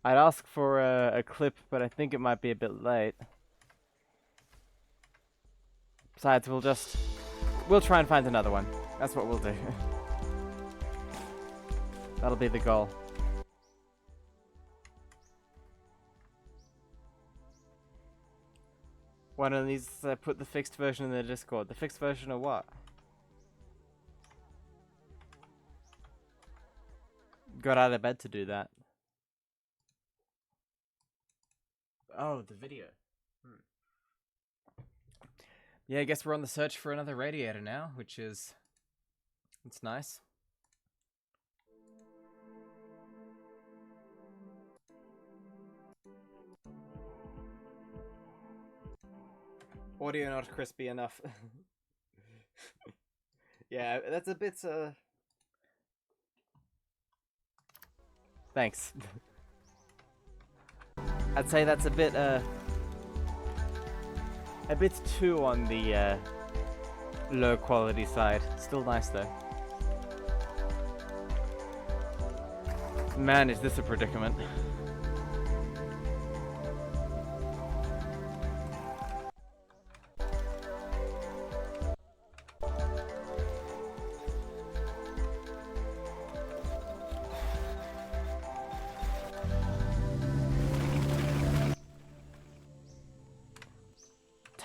I'd ask for a clip, but I think it might be a bit late. Besides, we'll try and find another one. That's what we'll do. That'll be the goal. Why don't these put the fixed version in the Discord? The fixed version of what? Got out of bed to do that. Oh, the video. Yeah, I guess we're on the search for another radiator now, which is... it's nice. Audio not crispy enough. Yeah, that's a bit, Thanks. I'd say that's a bit too on the, low quality side. Still nice though. Man, is this a predicament.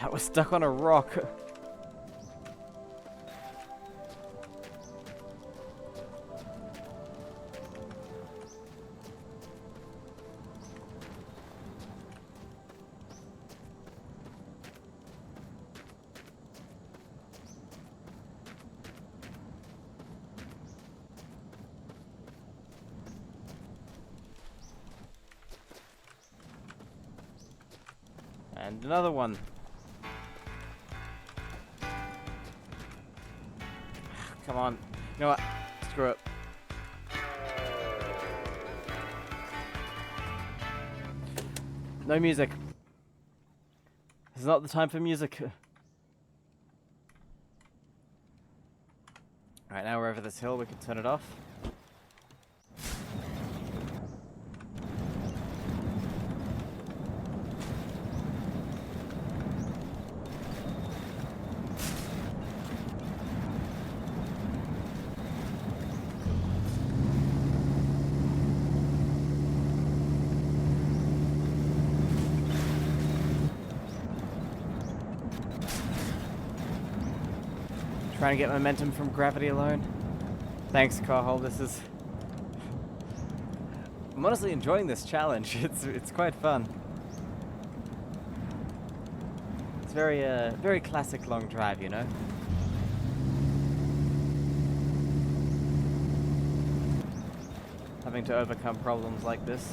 That was stuck on a rock. And another one. Come on. You know what? Screw it. No music. This is not the time for music. Alright, now we're over this hill, we can turn it off. Trying to get momentum from gravity alone. Thanks, Carhol. This is... I'm honestly enjoying this challenge. It's quite fun. It's very classic long drive, you know? Having to overcome problems like this.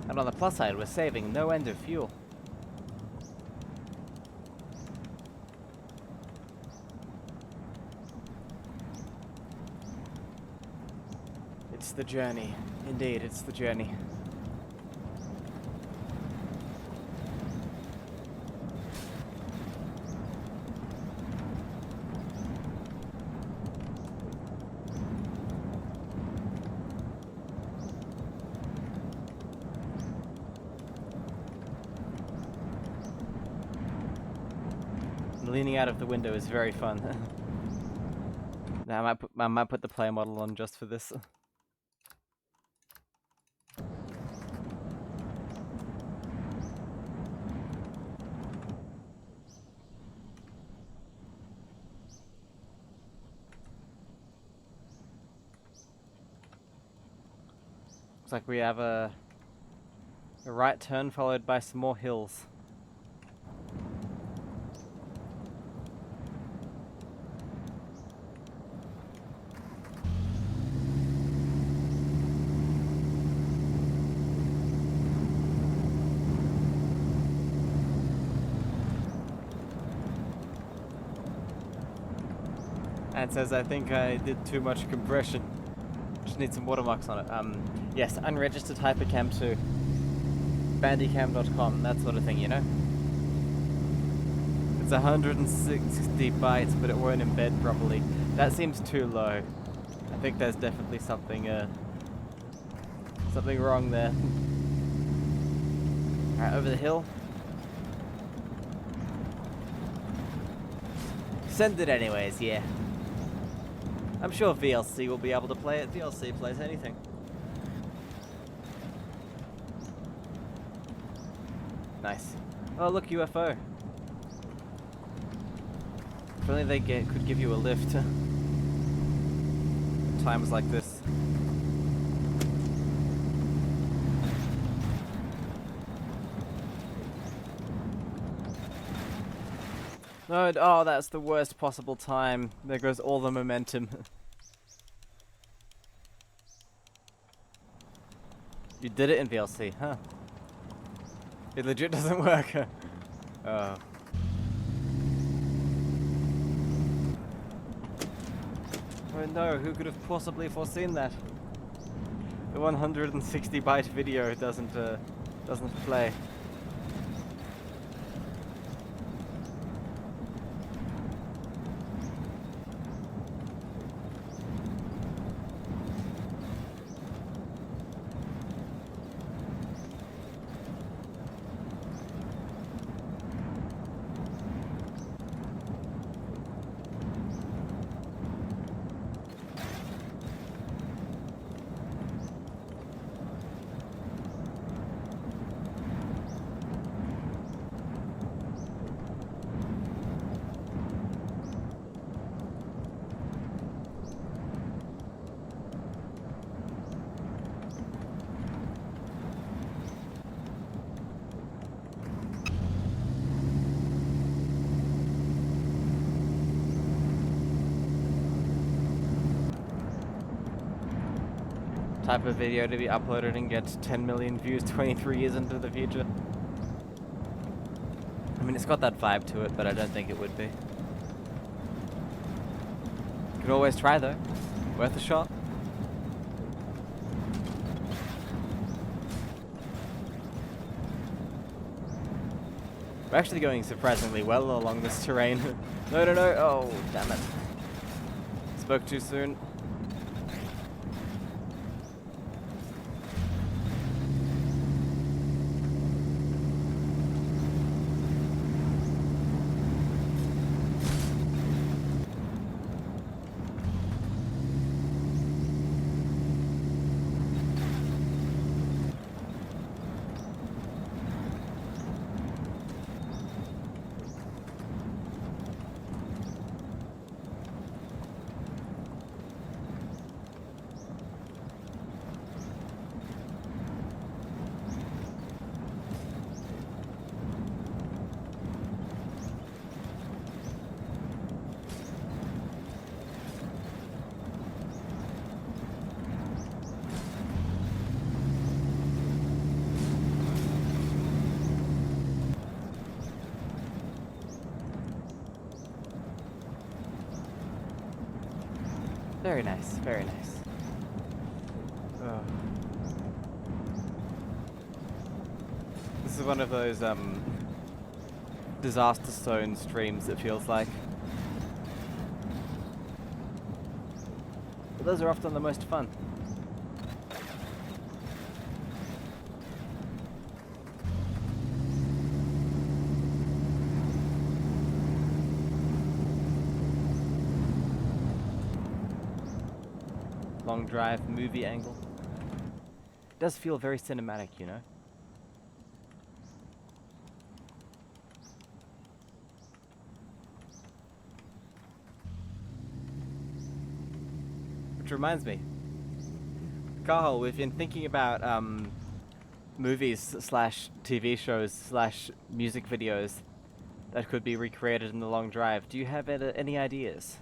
And on the plus side, we're saving no end of fuel. It's the journey. Indeed, it's the journey. Leaning out of the window is very fun. Now I might put the player model on just for this. Looks like we have a right turn followed by some more hills. And says, I think I did too much compression. Just need some watermarks on it. Yes, unregistered Hypercam 2. Bandicam.com, that sort of thing, you know? It's 160 bytes, but it won't embed properly. That seems too low. I think there's definitely something, something wrong there. Alright, over the hill. Send it anyways, yeah. I'm sure VLC will be able to play it. VLC plays anything. Nice. Oh look, UFO. If only they could give you a lift. Times like this. No, oh, that's the worst possible time. There goes all the momentum. You did it in VLC, huh? It legit doesn't work. Oh. Oh no, who could have possibly foreseen that? The 160 byte video doesn't play. Type of video to be uploaded and get 10 million views 23 years into the future. I mean, it's got that vibe to it, but I don't think it would be. Could always try though. Worth a shot. We're actually going surprisingly well along this terrain. No, no, no. Oh, damn it. Spoke too soon. Very nice, very nice. Oh. This is one of those disaster zone streams, it feels like. But those are often the most fun. Long drive movie angle. It does feel very cinematic, you know? Which reminds me, Carl, we've been thinking about movies slash TV shows slash music videos that could be recreated in the long drive. Do you have any ideas?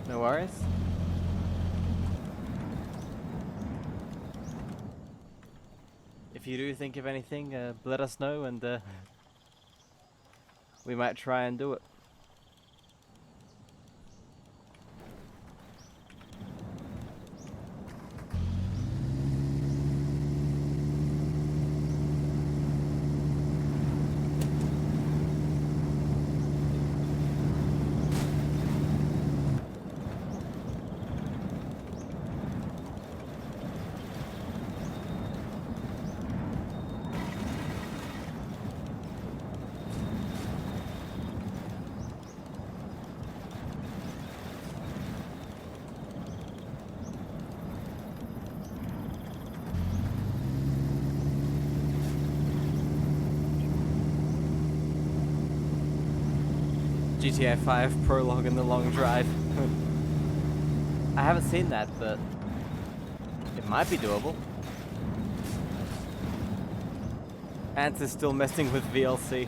No worries. If you do think of anything, let us know and we might try and do it. GTA 5 prologue and the long drive. I haven't seen that, but it might be doable. Ants is still messing with VLC.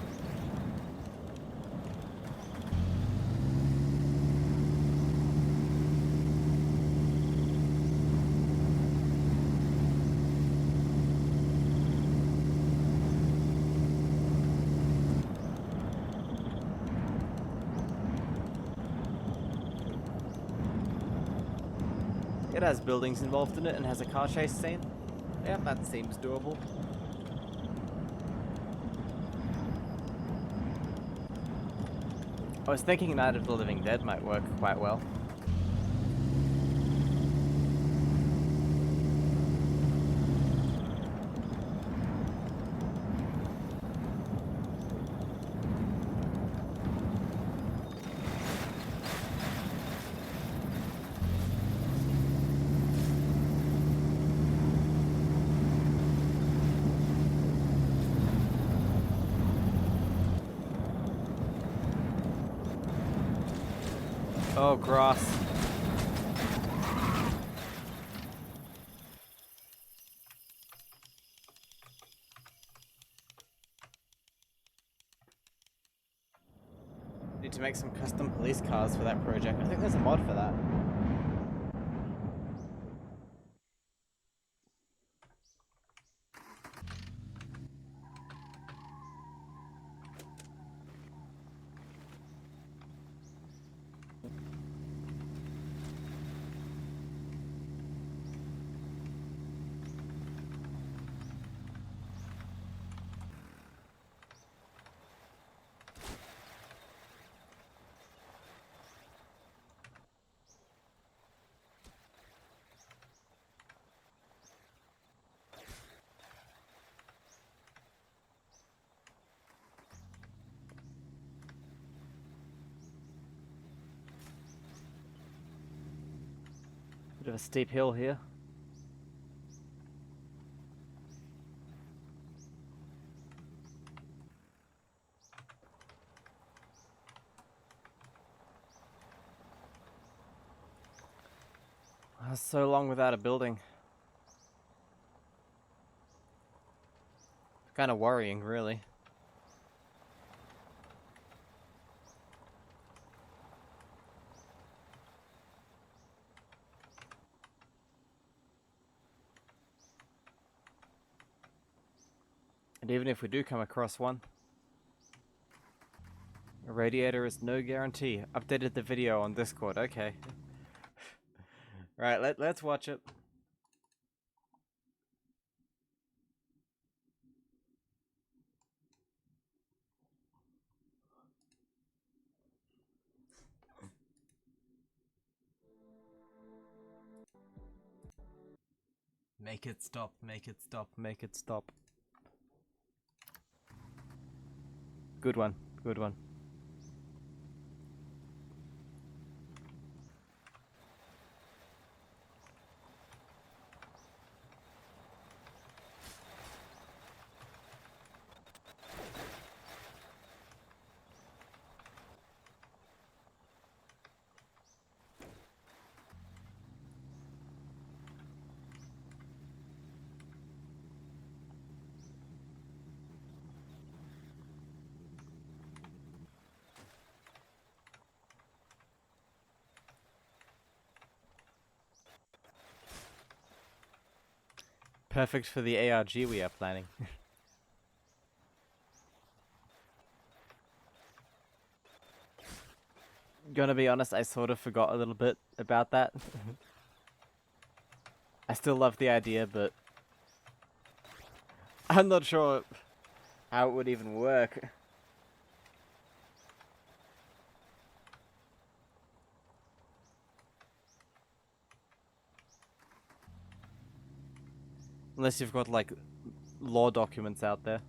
It has buildings involved in it and has a car chase scene. Yeah, that seems doable. I was thinking Night of the Living Dead might work quite well. Oh, grass. Need to make some custom police cars for that project. I think there's a mod for that. Bit of a steep hill here. So long without a building. Kind of worrying, really. And even if we do come across one, a radiator is no guarantee. Updated the video on Discord, okay. Right, let's watch it. Make it stop, make it stop, make it stop. Good one, good one. Perfect for the ARG we are planning. Gonna be honest, I sort of forgot a little bit about that. I still love the idea, but I'm not sure how it would even work. Unless you've got, like, law documents out there.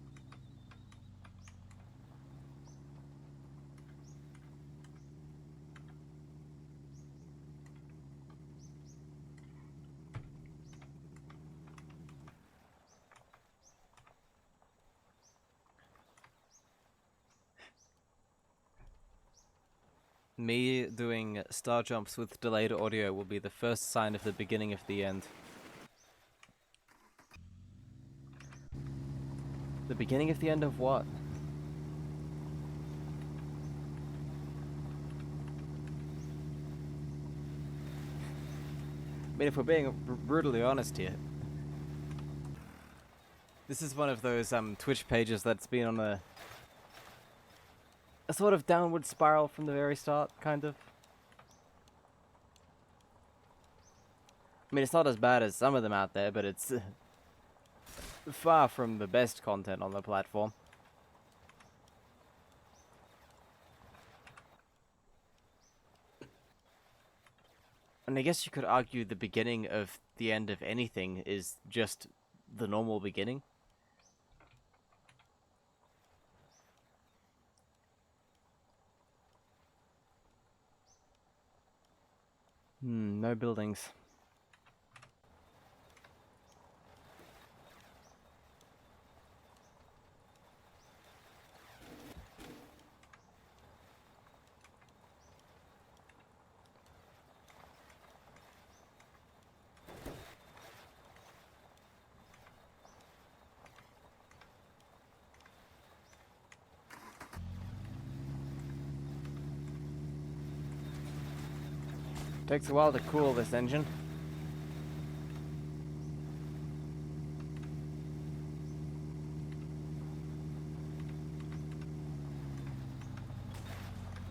Me doing star jumps with delayed audio will be the first sign of the beginning of the end. The beginning of the end of what? I mean, if we're being brutally honest here, this is one of those Twitch pages that's been on a sort of downward spiral from the very start, kind of. I mean, it's not as bad as some of them out there, but it's far from the best content on the platform. And I guess you could argue the beginning of the end of anything is just the normal beginning. No buildings. Takes a while to cool this engine.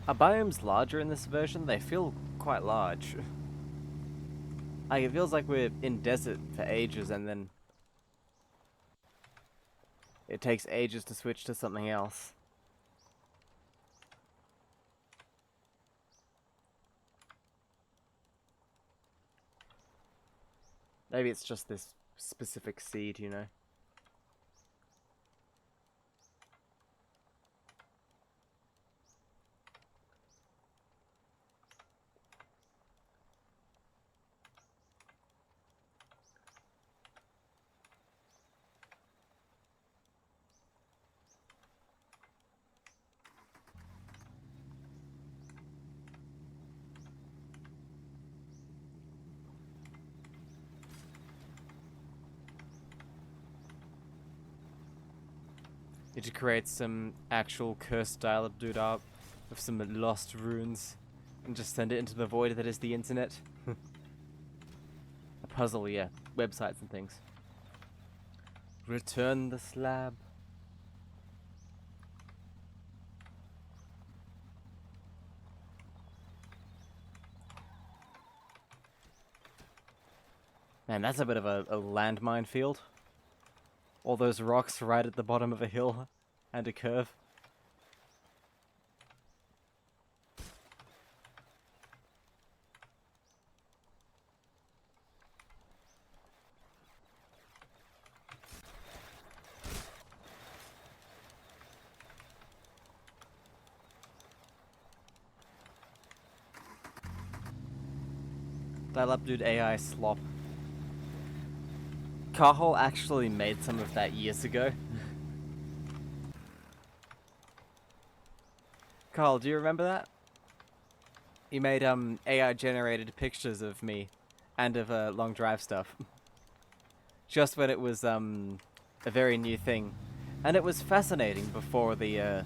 Are biomes larger in this version? They feel quite large. Like, it feels like we're in desert for ages and then it takes ages to switch to something else. Maybe it's just this specific seed, you know? Need to create some actual cursed dial-up doodop with some lost runes and just send it into the void that is the internet. A puzzle, yeah. Websites and things. Return the slab. Man, that's a bit of a landmine field. All those rocks right at the bottom of a hill and a curve. Dial-up dude AI slop. Carhol actually made some of that years ago. Carl, do you remember that? He made AI generated pictures of me and of long drive stuff. Just when it was a very new thing. And it was fascinating before the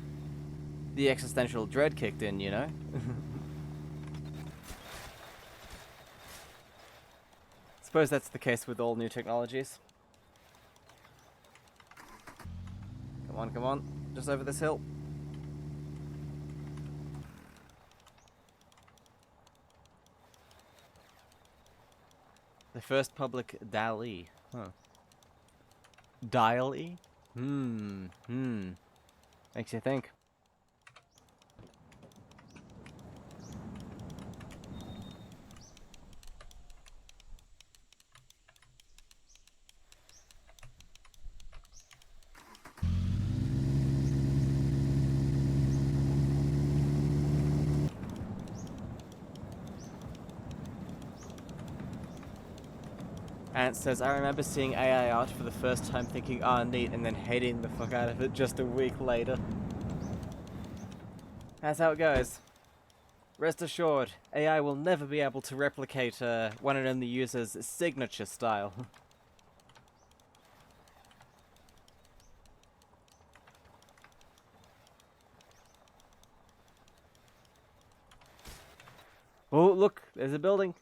existential dread kicked in, you know? Suppose that's the case with all new technologies. Come on, just over this hill. The first public DALL-E, huh? Dial-E? Makes you think. Ant says, I remember seeing AI art for the first time thinking, ah, neat, and then hating the fuck out of it just a week later. That's how it goes. Rest assured, AI will never be able to replicate one and only user's signature style. Oh, look, there's a building.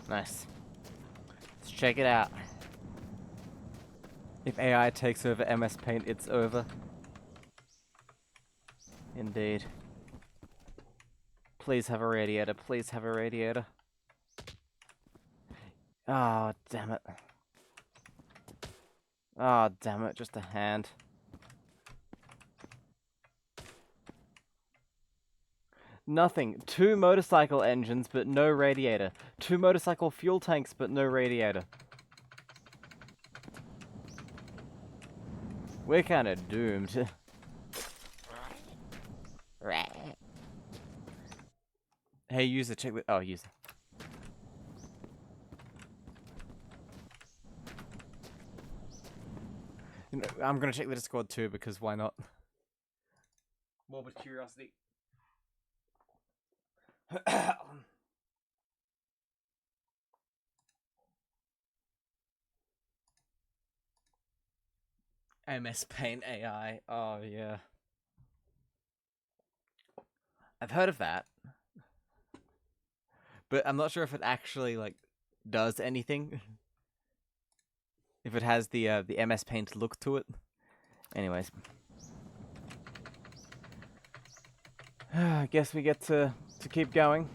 Nice. Let's check it out. If AI takes over MS Paint, it's over. Indeed. Please have a radiator. Please have a radiator. Oh, damn it. Oh, damn it. Just a hand. Nothing. 2 motorcycle engines, but no radiator. 2 motorcycle fuel tanks, but no radiator. We're kinda doomed. Hey, user, check the— oh, user. You know, I'm gonna check the Discord too, because why not? Morbid curiosity. MS Paint AI. Oh, yeah. I've heard of that. But I'm not sure if it actually, like, does anything. If it has the MS Paint look to it. Anyways. I guess we get to keep going.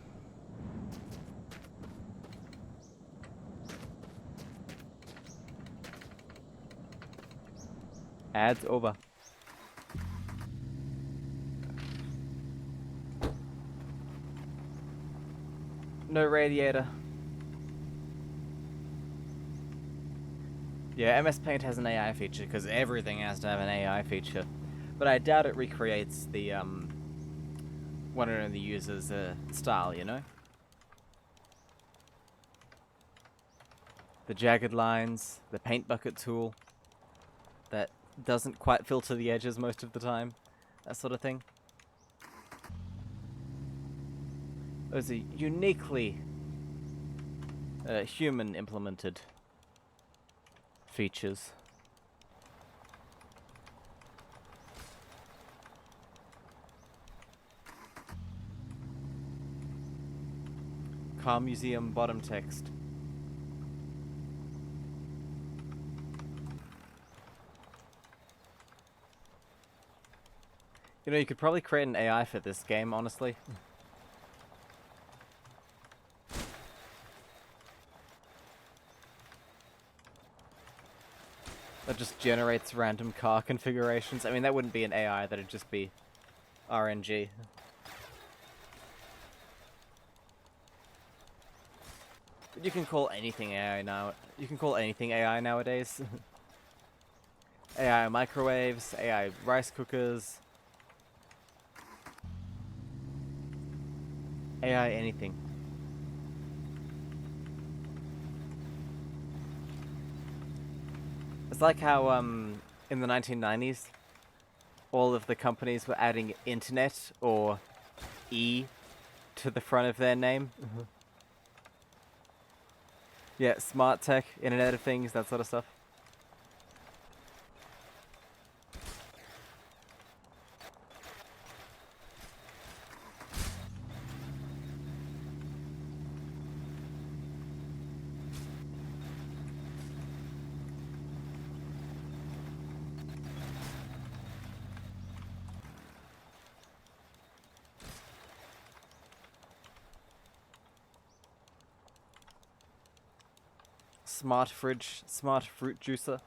Ads over. No radiator. Yeah, MS Paint has an AI feature because everything has to have an AI feature. But I doubt it recreates the one and only user's style, you know? The jagged lines, the paint bucket tool that doesn't quite filter the edges most of the time, that sort of thing. Those are uniquely human implemented features. Car museum bottom text. You know, you could probably create an AI for this game, honestly. That just generates random car configurations. I mean, that wouldn't be an AI, that'd just be RNG. But you can call anything AI now. You can call anything AI nowadays. AI microwaves, AI rice cookers, AI anything. It's like how in the 1990s, all of the companies were adding internet or E to the front of their name. Yeah, smart tech, Internet of Things, that sort of stuff. Smart fridge, smart fruit juicer.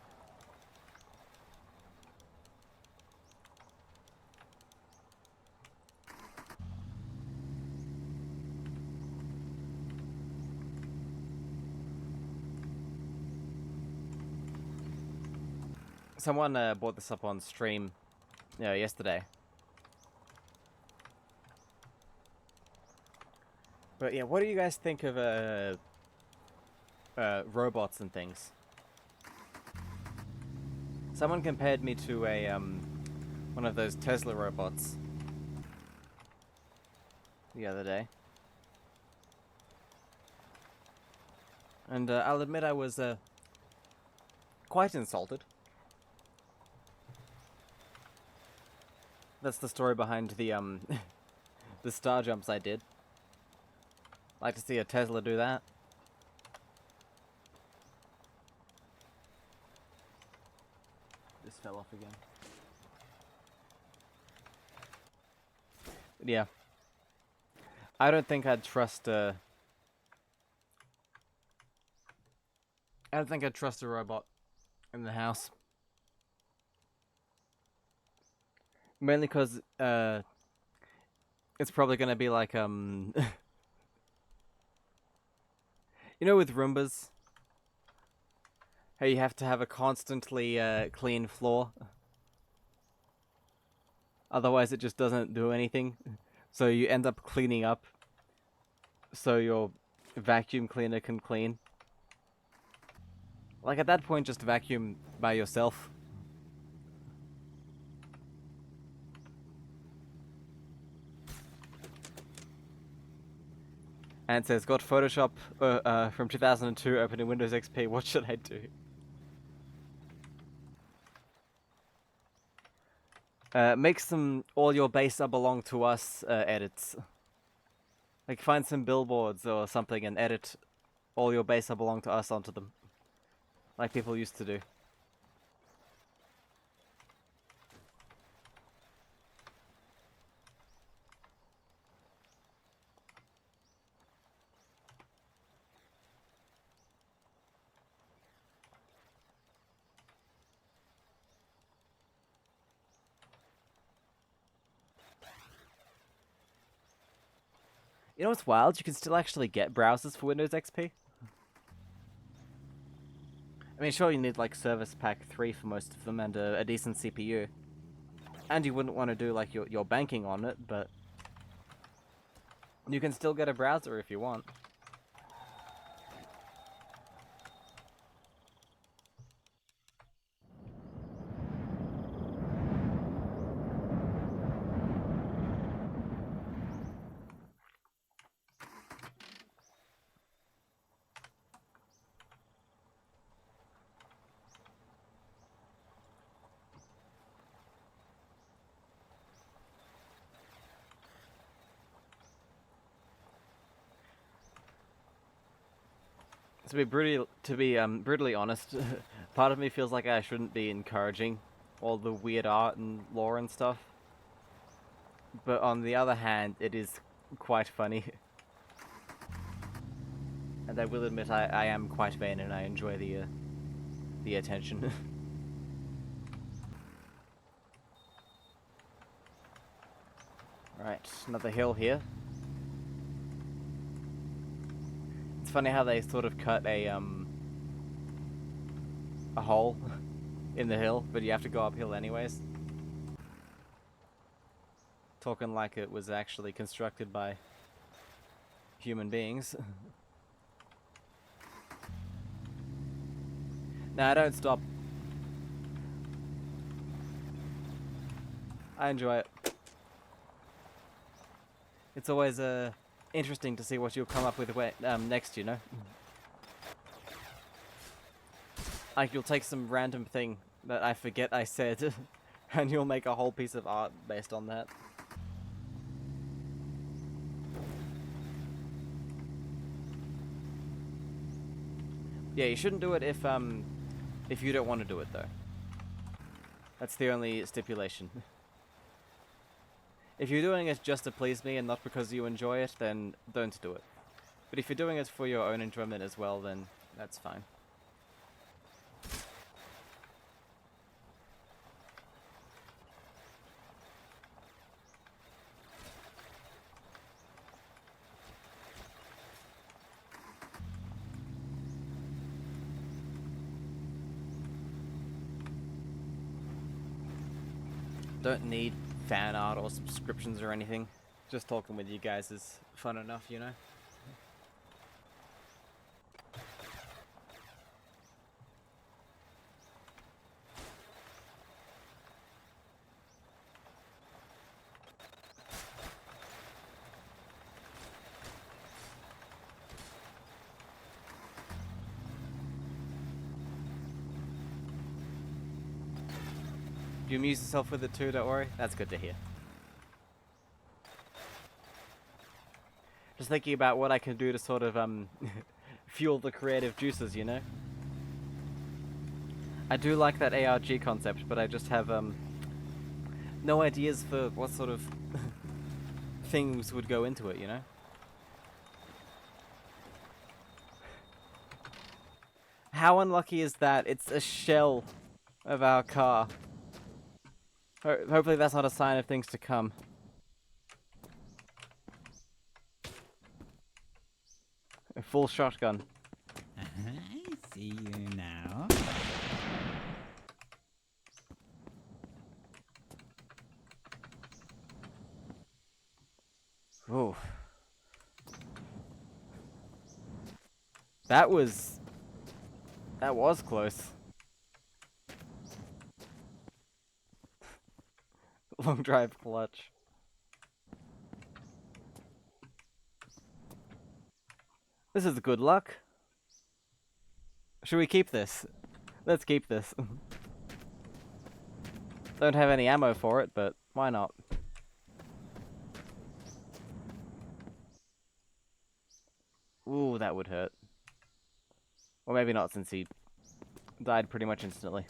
Someone brought this up on stream Yeah, yesterday. But yeah, what do you guys think of robots and things? Someone compared me to a one of those Tesla robots the other day, and I'll admit I was quite insulted. That's the story behind the the star jumps I did. Like to see a Tesla do that. This fell off again. But yeah. I don't think I'd trust I don't think I'd trust a robot in the house. Mainly because it's probably gonna be like you know, with Roombas, how you have to have a constantly clean floor, otherwise it just doesn't do anything. So you end up cleaning up so your vacuum cleaner can clean. Like at that point, just vacuum by yourself. And it says, got Photoshop from 2002 open in Windows XP, what should I do? Make some all your base are belong to us edits. Like find some billboards or something and edit all your base are belong to us onto them. Like people used to do. You know what's wild? You can still actually get browsers for Windows XP. I mean, sure, you need like Service Pack 3 for most of them and a decent CPU. And you wouldn't want to do like your banking on it, but you can still get a browser if you want. To be brutally honest, part of me feels like I shouldn't be encouraging all the weird art and lore and stuff. But on the other hand, it is quite funny. And I will admit I am quite vain and I enjoy the attention. Right, another hill here. It's funny how they sort of cut a hole in the hill, but you have to go uphill anyways. Talking like it was actually constructed by human beings. Nah, don't stop. I enjoy it. It's always interesting to see what you'll come up with next, you know? Like, you'll take some random thing that I forget I said, and you'll make a whole piece of art based on that. Yeah, you shouldn't do it if you don't want to do it, though. That's the only stipulation. If you're doing it just to please me and not because you enjoy it, then don't do it. But if you're doing it for your own enjoyment as well, then that's fine. don't need fan art or subscriptions or anything. Just talking with you guys is fun enough, you know? You amuse yourself with it too, don't worry. That's good to hear. Just thinking about what I can do to sort of fuel the creative juices, you know? I do like that ARG concept, but I just have no ideas for what sort of things would go into it, you know? How unlucky is that? It's a shell of our car. Hopefully that's not a sign of things to come. A full shotgun. I see you now. Ooh. That was close. Long drive clutch. This is good luck. Should we keep this? Let's keep this. Don't have any ammo for it, but why not? Ooh, that would hurt. Or maybe not, since he died pretty much instantly.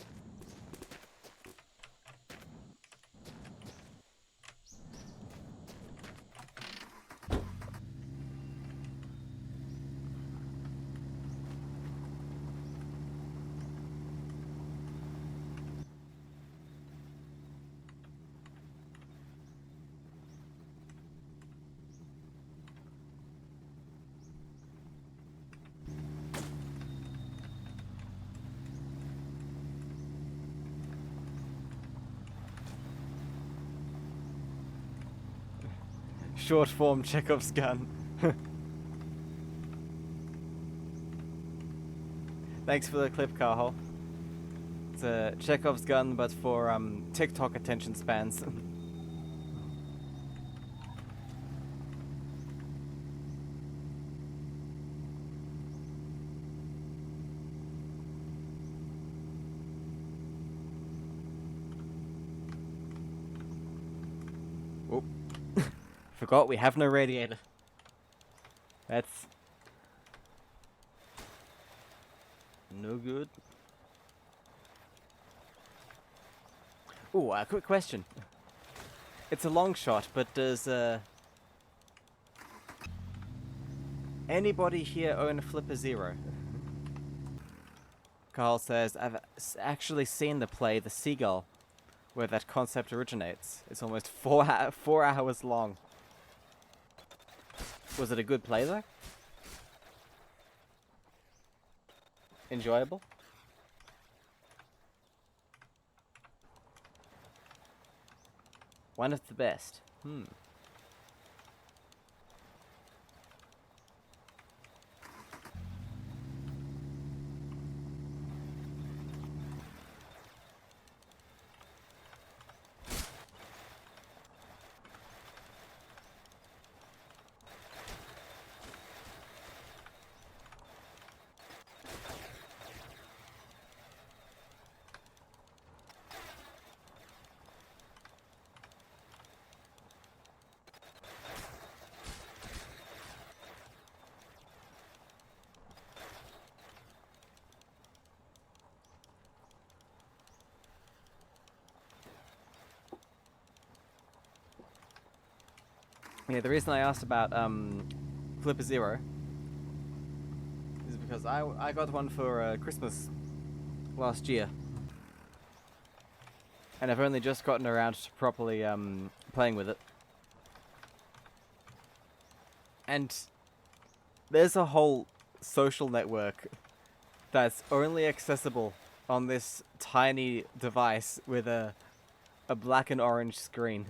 Short form Chekhov's gun. Thanks for the clip, Carhol. It's a Chekhov's gun, but for TikTok attention spans. Oop. Forgot we have no radiator. That's no good. Ooh, a quick question. It's a long shot, but does anybody here own a Flipper Zero? Carl says, I've actually seen the play The Seagull, where that concept originates. It's almost 4 hours long. Was it a good play though? Enjoyable? One of the best. Yeah, the reason I asked about Flipper Zero is because I got one for Christmas last year, and I've only just gotten around to properly playing with it. And there's a whole social network that's only accessible on this tiny device with a a black and orange screen.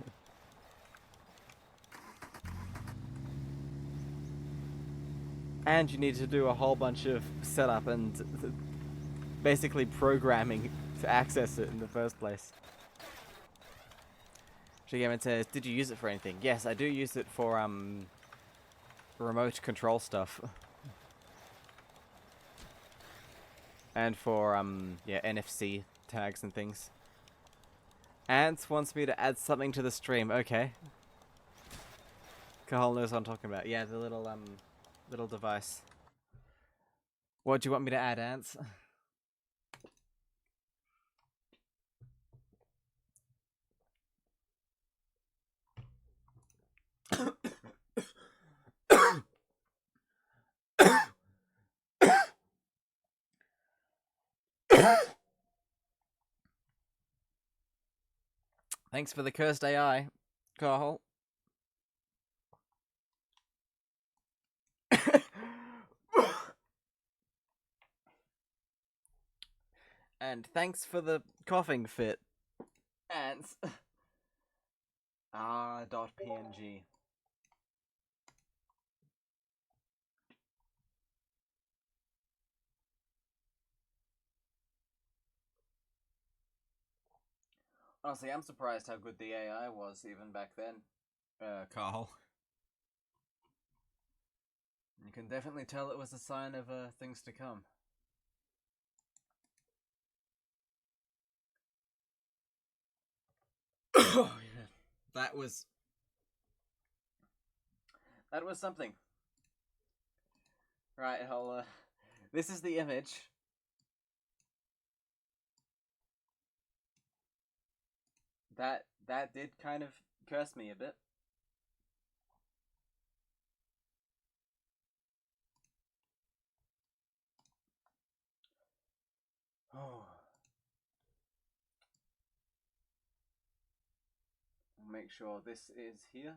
And you need to do a whole bunch of setup and basically programming to access it in the first place. Shigeman says, did you use it for anything? Yes, I do use it for remote control stuff. And for yeah, NFC tags and things. Ants wants me to add something to the stream. Okay. Kahal knows what I'm talking about. Yeah, the little device. What do you want me to add, Ants? Thanks for the cursed AI, Carl. And thanks for the coughing fit. Ants. .png. Honestly, I'm surprised how good the AI was even back then, Carl. You can definitely tell it was a sign of things to come. Oh, yeah. That was something. Right, I'll this is the image. That did kind of curse me a bit. Oh. Make sure this is here,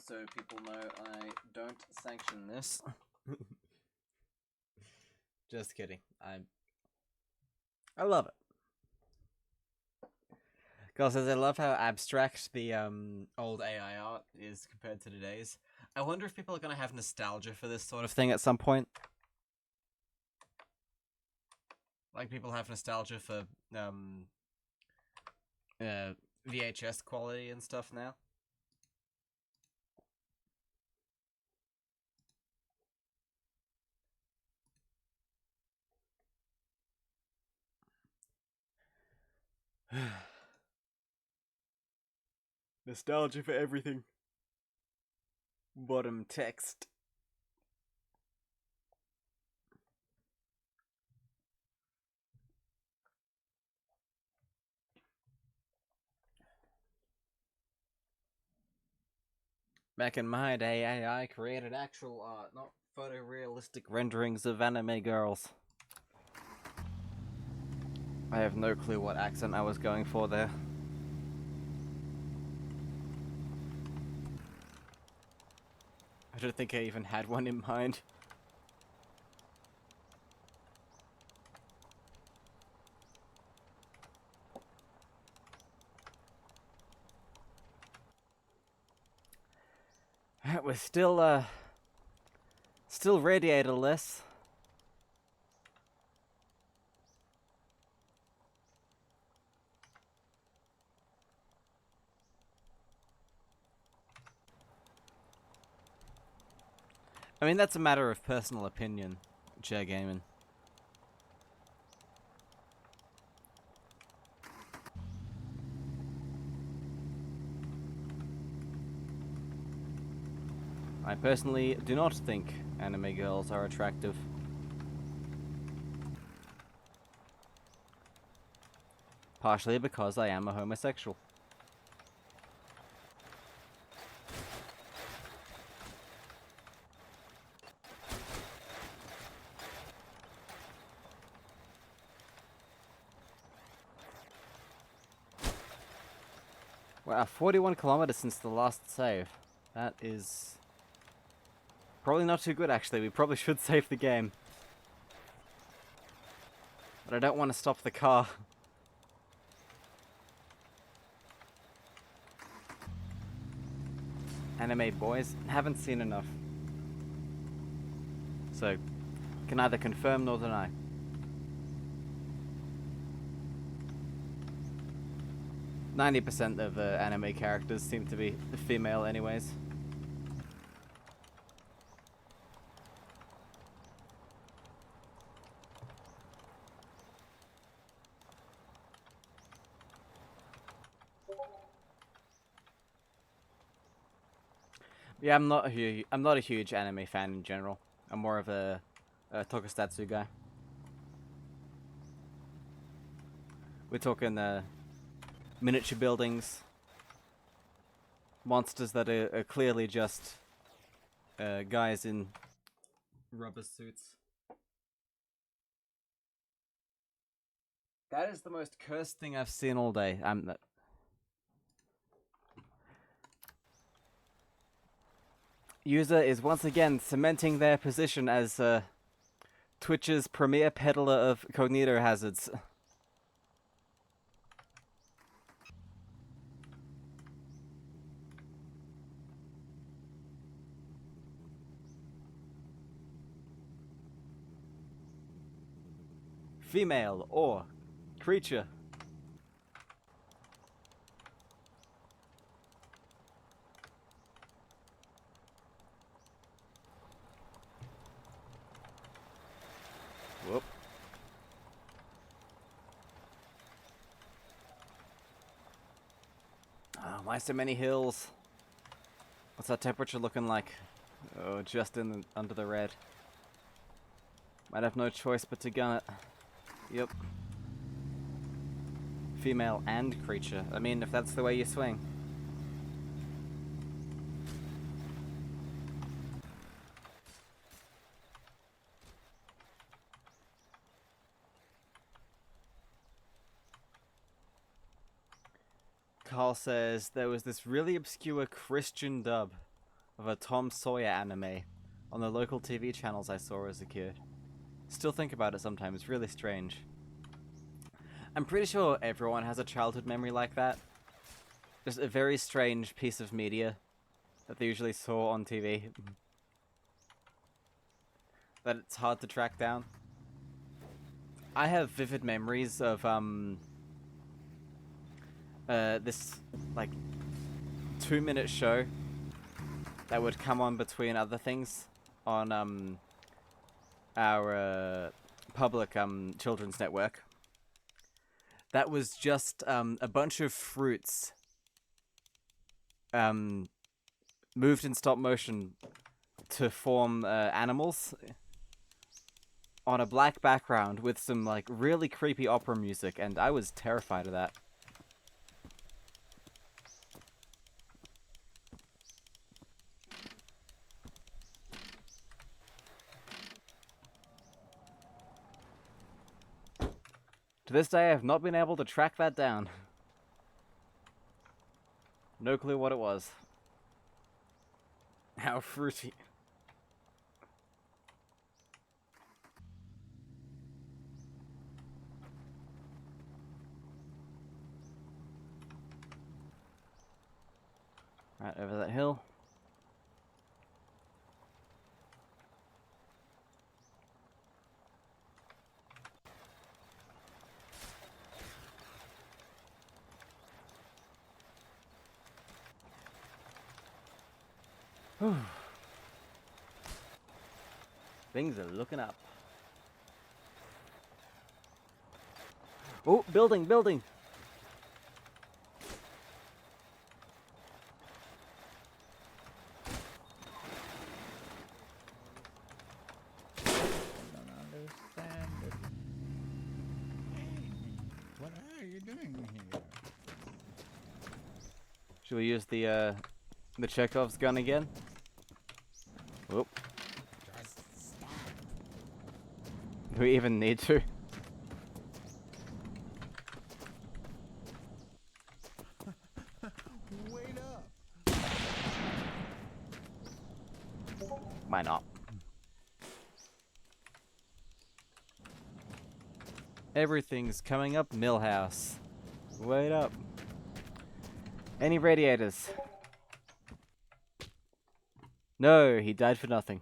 so people know I don't sanction this. Just kidding. I love it. Carl says, I love how abstract the old AI art is compared to today's. I wonder if people are going to have nostalgia for this sort of thing at some point. Like people have nostalgia for VHS quality and stuff now. Nostalgia for everything. Bottom text. Back in my day, AI created actual art, not photorealistic renderings of anime girls. I have no clue what accent I was going for there. I don't think I even had one in mind. We're still radiatorless. I mean, that's a matter of personal opinion, Chair Gaming. I personally do not think anime girls are attractive. Partially because I am a homosexual. Wow, 41 kilometers since the last save. That is probably not too good, actually. We probably should save the game. But I don't want to stop the car. Anime boys? Haven't seen enough. So, can neither confirm nor deny. %90 of anime characters seem to be female anyways. Yeah, I'm not a huge anime fan in general. I'm more of a tokusatsu guy. We're talking miniature buildings, monsters that are clearly just guys in rubber suits. That is the most cursed thing I've seen all day. User is once again cementing their position as Twitch's premier peddler of cognito hazards. Female or creature. Whoop. Oh, why so many hills? What's that temperature looking like? Oh, just under the red. Might have no choice but to gun it. Yep. Female and creature. I mean, if that's the way you swing. Carl says there was this really obscure Christian dub of a Tom Sawyer anime on the local TV channels I saw as a kid. Still think about it sometimes, it's really strange. I'm pretty sure everyone has a childhood memory like that. Just a very strange piece of media that they usually saw on TV. That it's hard to track down. I have vivid memories of this like 2-minute show that would come on between other things on our public children's network. That was just a bunch of fruits moved in stop motion to form animals on a black background with some like really creepy opera music, and I was terrified of that. To this day, I have not been able to track that down. No clue what it was. How fruity. Right over that hill. Things are looking up. Oh, building, building. I don't understand it. Hey, what are you doing here? Should we use the Chekhov's gun again? Whoop. Just stop. Do we even need to? Wait up. Why not? Everything's coming up Millhouse. Wait up. Any radiators? No, he died for nothing.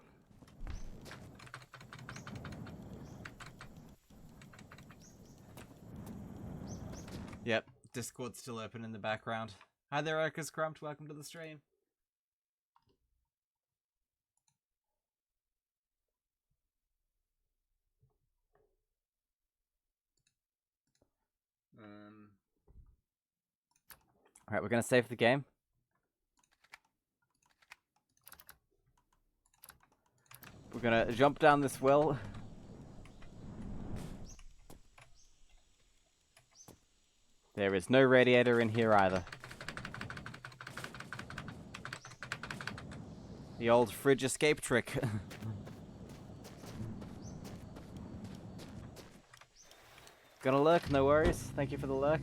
Yep, Discord's still open in the background. Hi there, Okus Crumped. Welcome to the stream. Alright, we're gonna save the game. We're gonna jump down this well. There is no radiator in here either. The old fridge escape trick. Gonna lurk, no worries. Thank you for the lurk.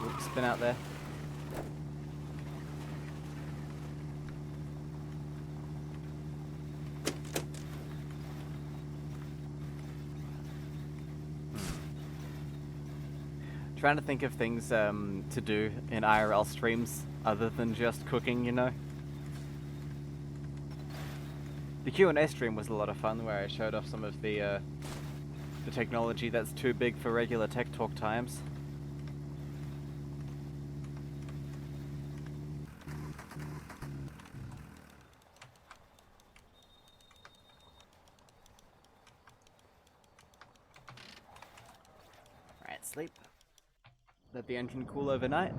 Oops, been out there. Trying to think of things to do in IRL streams other than just cooking, you know. The Q&A stream was a lot of fun, where I showed off some of the technology that's too big for regular Tech Talk times. Alright, sleep. Let the engine cool overnight.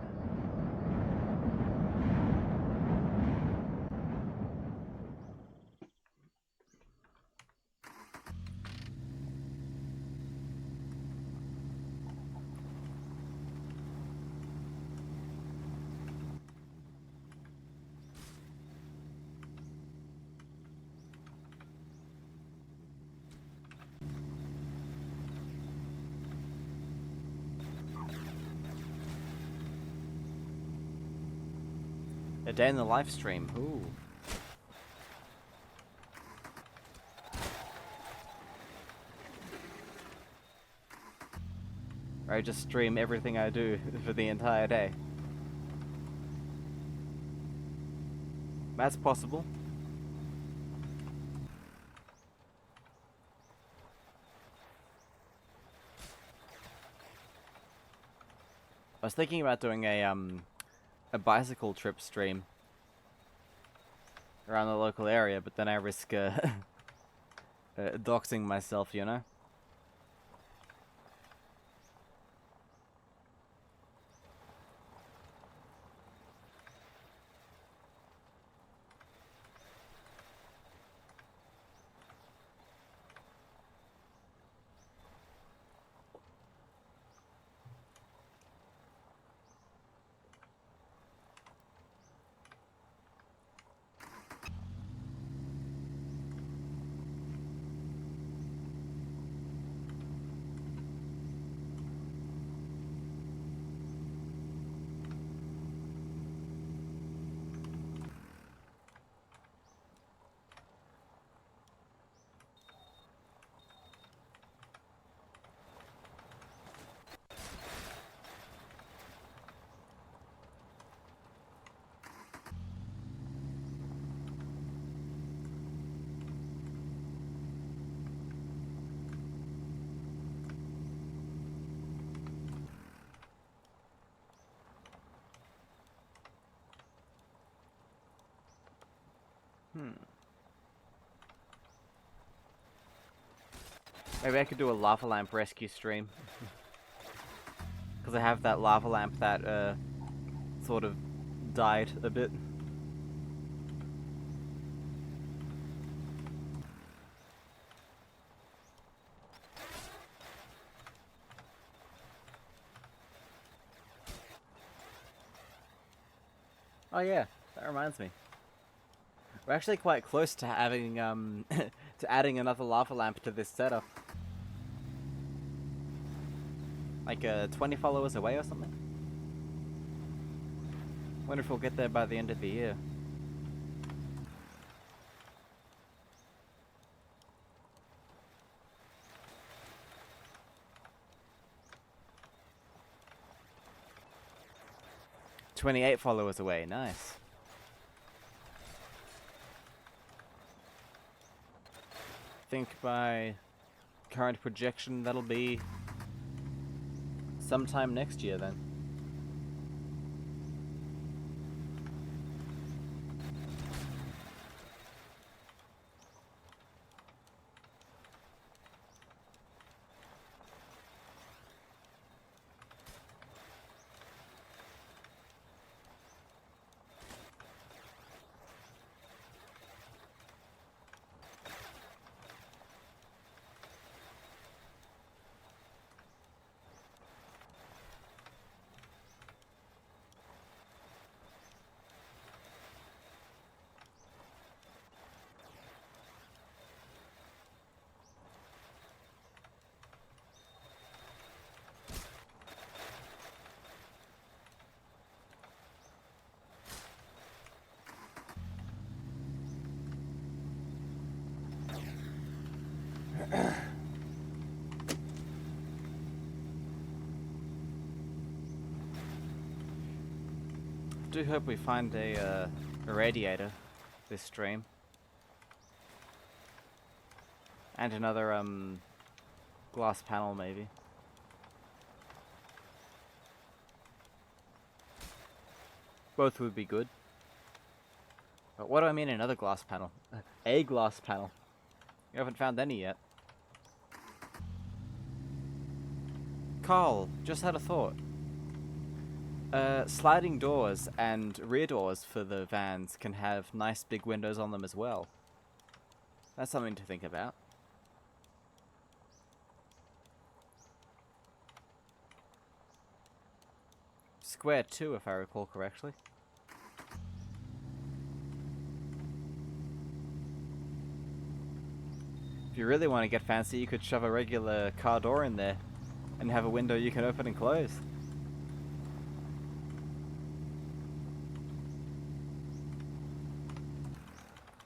A day in the live stream. Ooh. Or I just stream everything I do for the entire day. That's possible. I was thinking about doing a bicycle trip stream around the local area, but then I risk doxing myself, you know? Maybe I could do a lava lamp rescue stream. Because I have that lava lamp that sort of died a bit. Oh yeah, that reminds me. We're actually quite close to having to adding another lava lamp to this setup. Like 20 followers away or something. Wonder if we'll get there by the end of the year. 28 followers away, nice. Think by current projection that'll be sometime next year then. Do hope we find a radiator this stream. And another glass panel maybe. Both would be good. But what do I mean another glass panel? A glass panel. You haven't found any yet. Carl, just had a thought. Sliding doors and rear doors for the vans can have nice big windows on them as well. That's something to think about. Square too, if I recall correctly. If you really want to get fancy, you could shove a regular car door in there and have a window you can open and close.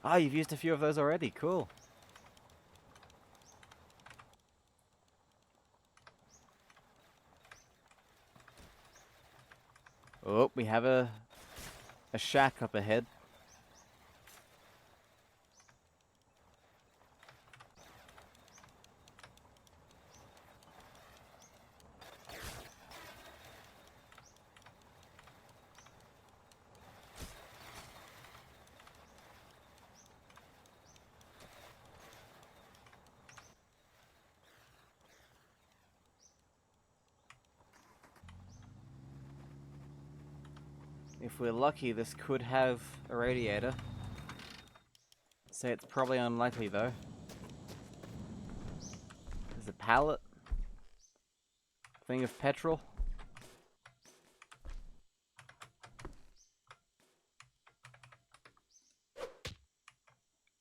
Ah, you've used a few of those already. Cool. Oh, we have a shack up ahead. If we're lucky, this could have a radiator. Say it's probably unlikely though. There's a pallet. Thing of petrol.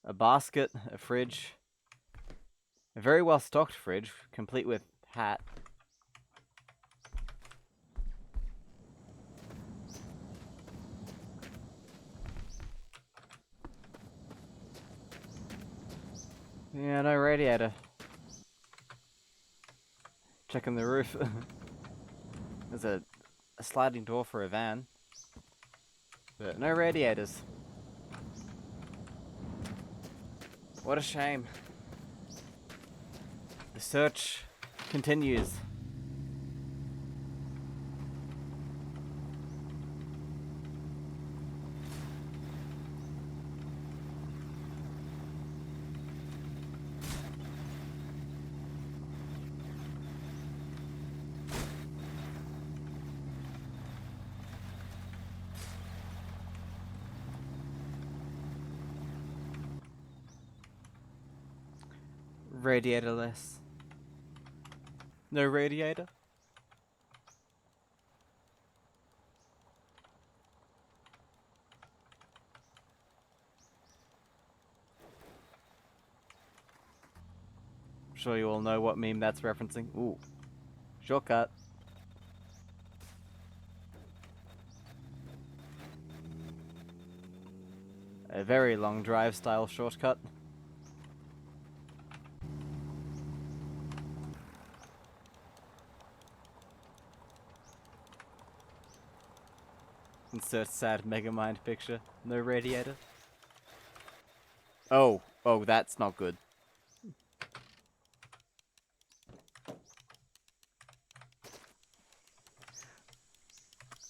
A basket, a fridge. A very well stocked fridge, complete with hat. Yeah, no radiator. Checking the roof. There's a sliding door for a van. But no radiators. What a shame. The search continues. Radiatorless. No radiator? I'm sure you all know what meme that's referencing. Ooh. Shortcut. A very long drive style shortcut. Insert sad Megamind picture. No radiator. Oh, that's not good.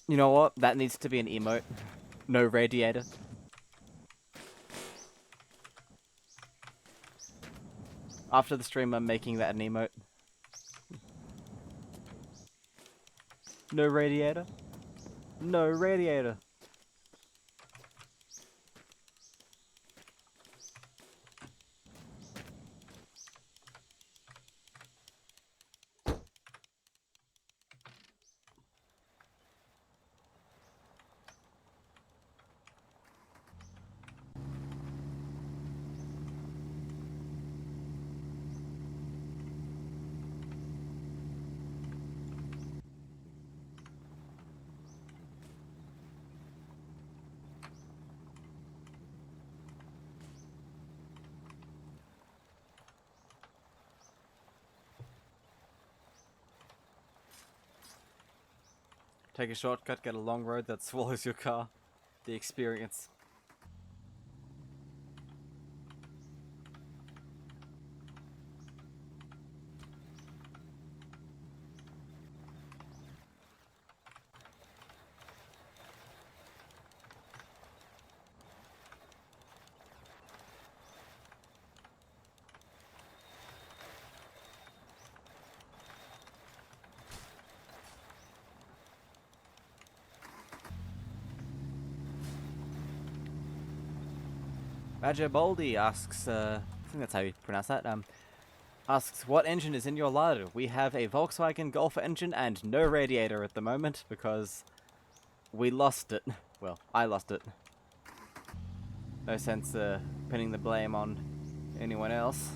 You know what? That needs to be an emote. No radiator. After the stream, I'm making that an emote. No radiator. No radiator. Take a shortcut, get a long road that swallows your car. The experience. Badger Baldy asks, I think that's how you pronounce that, asks, what engine is in your larder? We have a Volkswagen Golf engine and no radiator at the moment because we lost it. Well, I lost it. No sense pinning the blame on anyone else.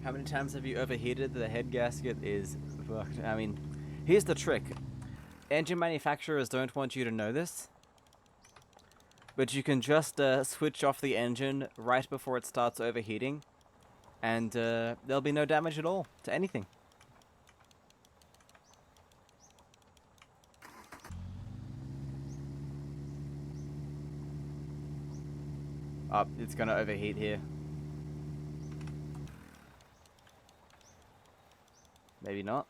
How many times have you overheated? The head gasket is fucked. I mean, here's the trick. Engine manufacturers don't want you to know this, but you can just switch off the engine right before it starts overheating, and there'll be no damage at all to anything. Oh, it's gonna overheat here. Maybe not.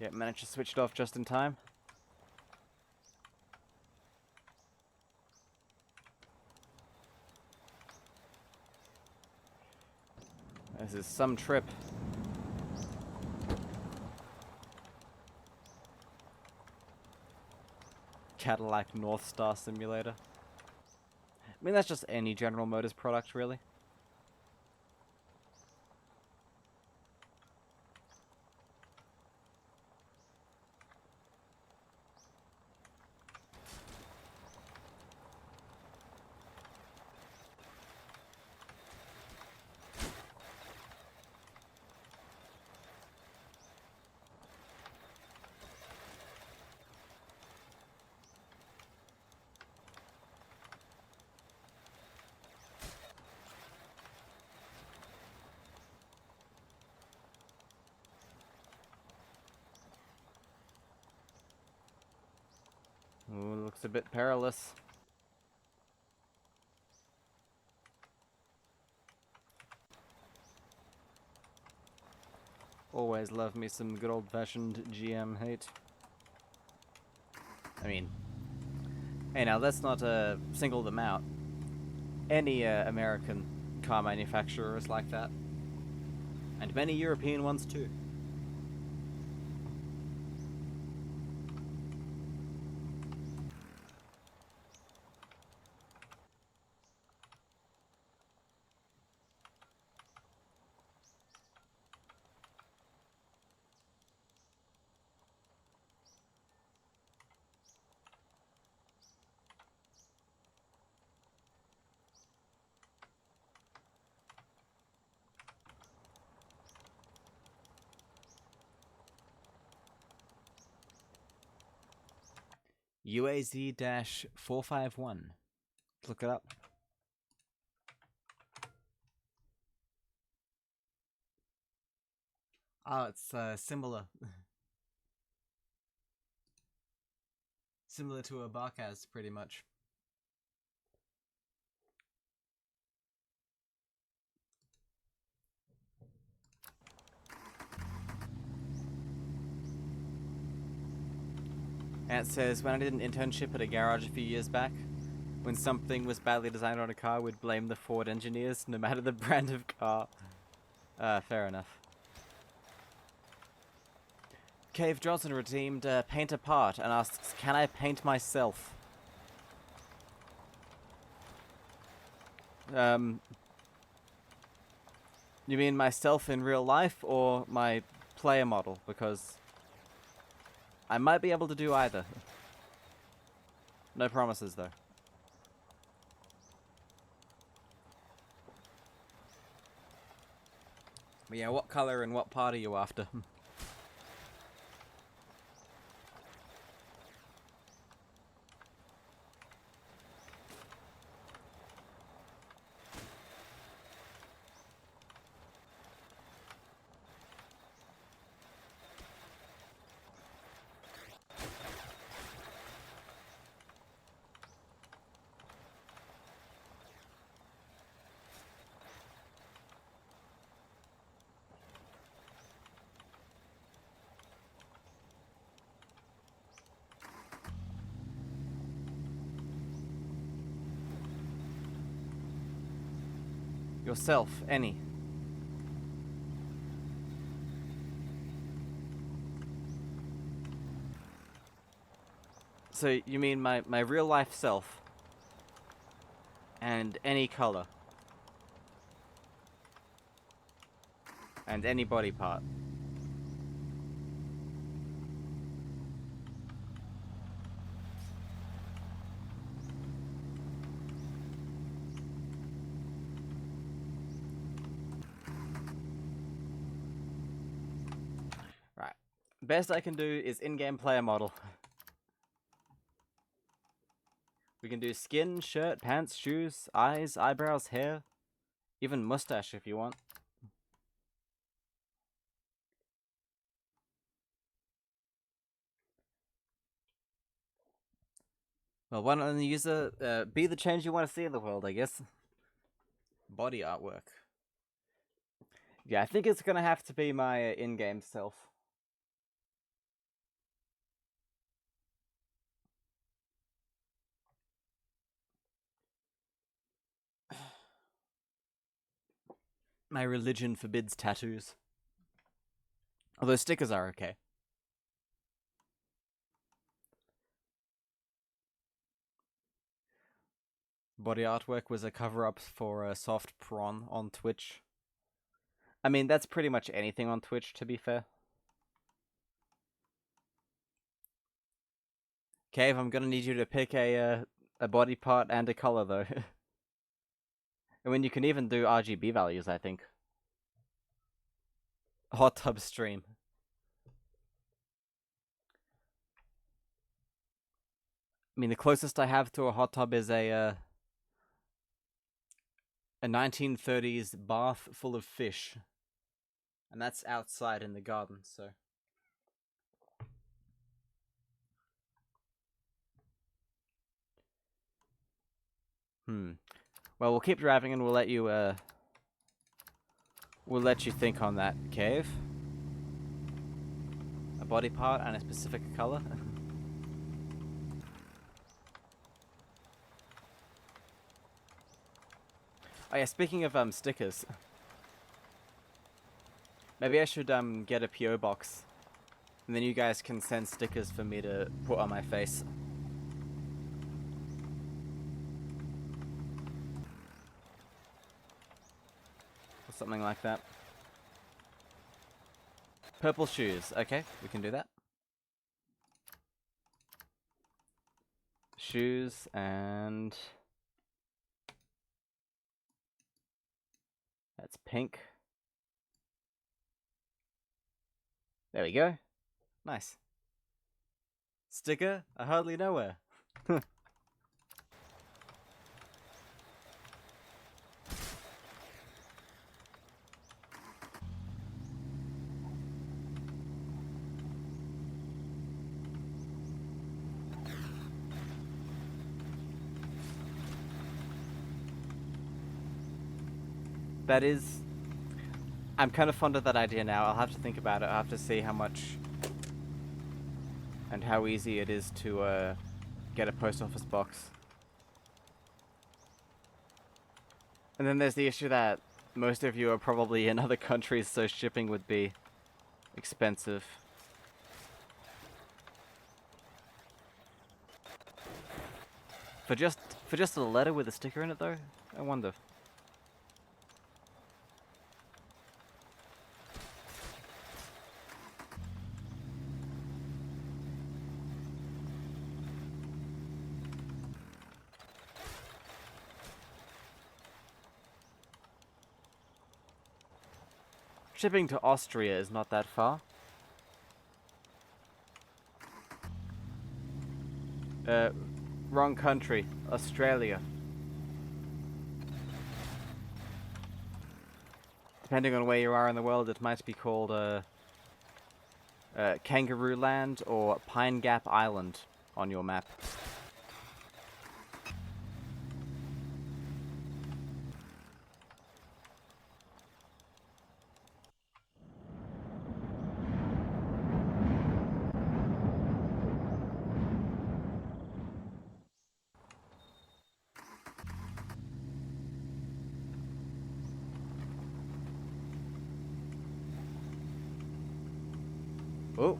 Yeah, managed to switch it off just in time. This is some trip. Cadillac North Star Simulator. I mean, that's just any General Motors product, really. Ooh, looks a bit perilous. Always love me some good old-fashioned GM hate. I mean, hey now, let's not single them out. Any American car manufacturer is like that. And many European ones too. UAZ-451. Look it up. Oh, it's similar. Similar to a Barkaz, pretty much. And it says, when I did an internship at a garage a few years back, when something was badly designed on a car, we'd blame the Ford engineers, no matter the brand of car. Fair enough. Cave Johnson redeemed Paint Apart and asks, can I paint myself? You mean myself in real life or my player model? Because I might be able to do either. No promises, though. But yeah, what color and what part are you after? Yourself, any. So you mean my real life self and any color and any body part. Right. Best I can do is in-game player model. We can do skin, shirt, pants, shoes, eyes, eyebrows, hair, even mustache if you want. Well, why don't the user be the change you want to see in the world, I guess. Body artwork. Yeah, I think it's gonna have to be my in-game self. My religion forbids tattoos. Although stickers are okay. Body artwork was a cover-up for a soft prawn on Twitch. I mean, that's pretty much anything on Twitch, to be fair. Cave, I'm gonna need you to pick a body part and a color, though. I mean, you can even do RGB values, I think. Hot tub stream. I mean, the closest I have to a hot tub is a 1930s bath full of fish. And that's outside in the garden, so... Well, we'll keep driving and we'll let you think on that, Cave. A body part and a specific color. Oh yeah, speaking of stickers. Maybe I should get a PO box. And then you guys can send stickers for me to put on my face. Or something like that. Purple shoes. Okay, we can do that. Shoes and... That's pink. There we go. Nice. Sticker? I hardly know her. That is... I'm kind of fond of that idea now. I'll have to think about it. I'll have to see how much and how easy it is to get a post office box. And then there's the issue that most of you are probably in other countries, so shipping would be expensive. For just a letter with a sticker in it though? I wonder. Shipping to Austria is not that far. Wrong country. Australia. Depending on where you are in the world, it might be called Kangaroo Land or Pine Gap Island on your map. Oh.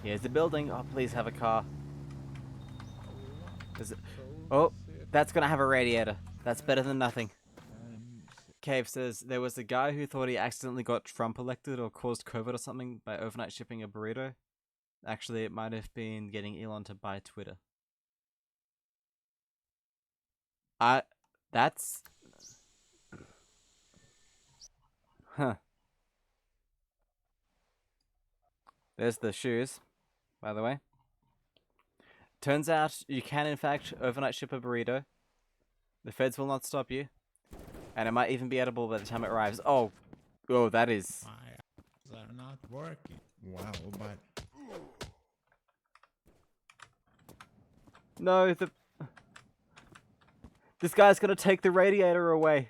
Here's the building. Oh, please have a car. Is it? Oh, that's gonna have a radiator. That's better than nothing. Cave says there was a guy who thought he accidentally got Trump elected or caused COVID or something by overnight shipping a burrito. Actually, it might have been getting Elon to buy Twitter. That's... Huh. There's the shoes, by the way. Turns out you can in fact overnight ship a burrito. The feds will not stop you. And it might even be edible by the time it arrives. Oh, that is... My eyes are not working. Wow, but... No, this guy's gonna take the radiator away.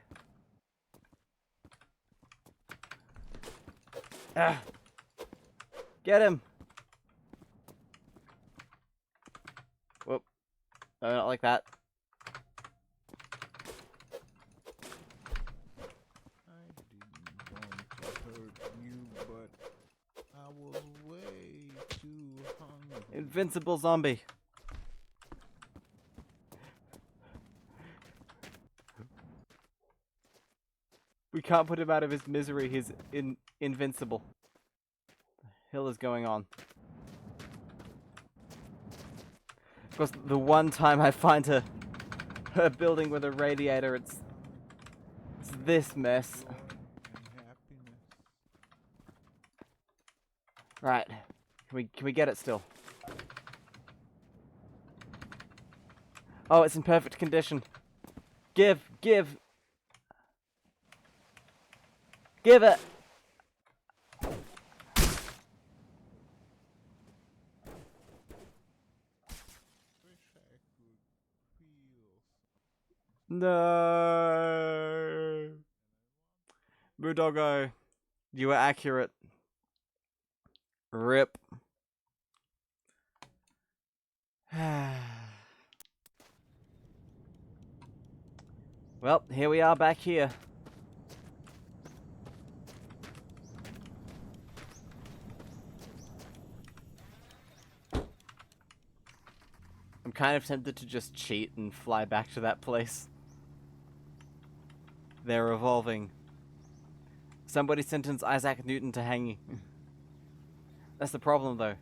Ah. Get him! Whoop. No, not like that. I didn't want to hurt you, but I was way too hungry. Invincible zombie. We can't put him out of his misery. He's invincible. The hell is going on? Of course, the one time I find a building with a radiator, it's this mess. And happiness. Right. Can we get it still? Oh, it's in perfect condition. Give it! Wish I could feel. No. Boodoggo, you were accurate. Rip. Well, here we are back here. I'm kind of tempted to just cheat and fly back to that place. They're evolving. Somebody sentence Isaac Newton to hanging. That's the problem, though.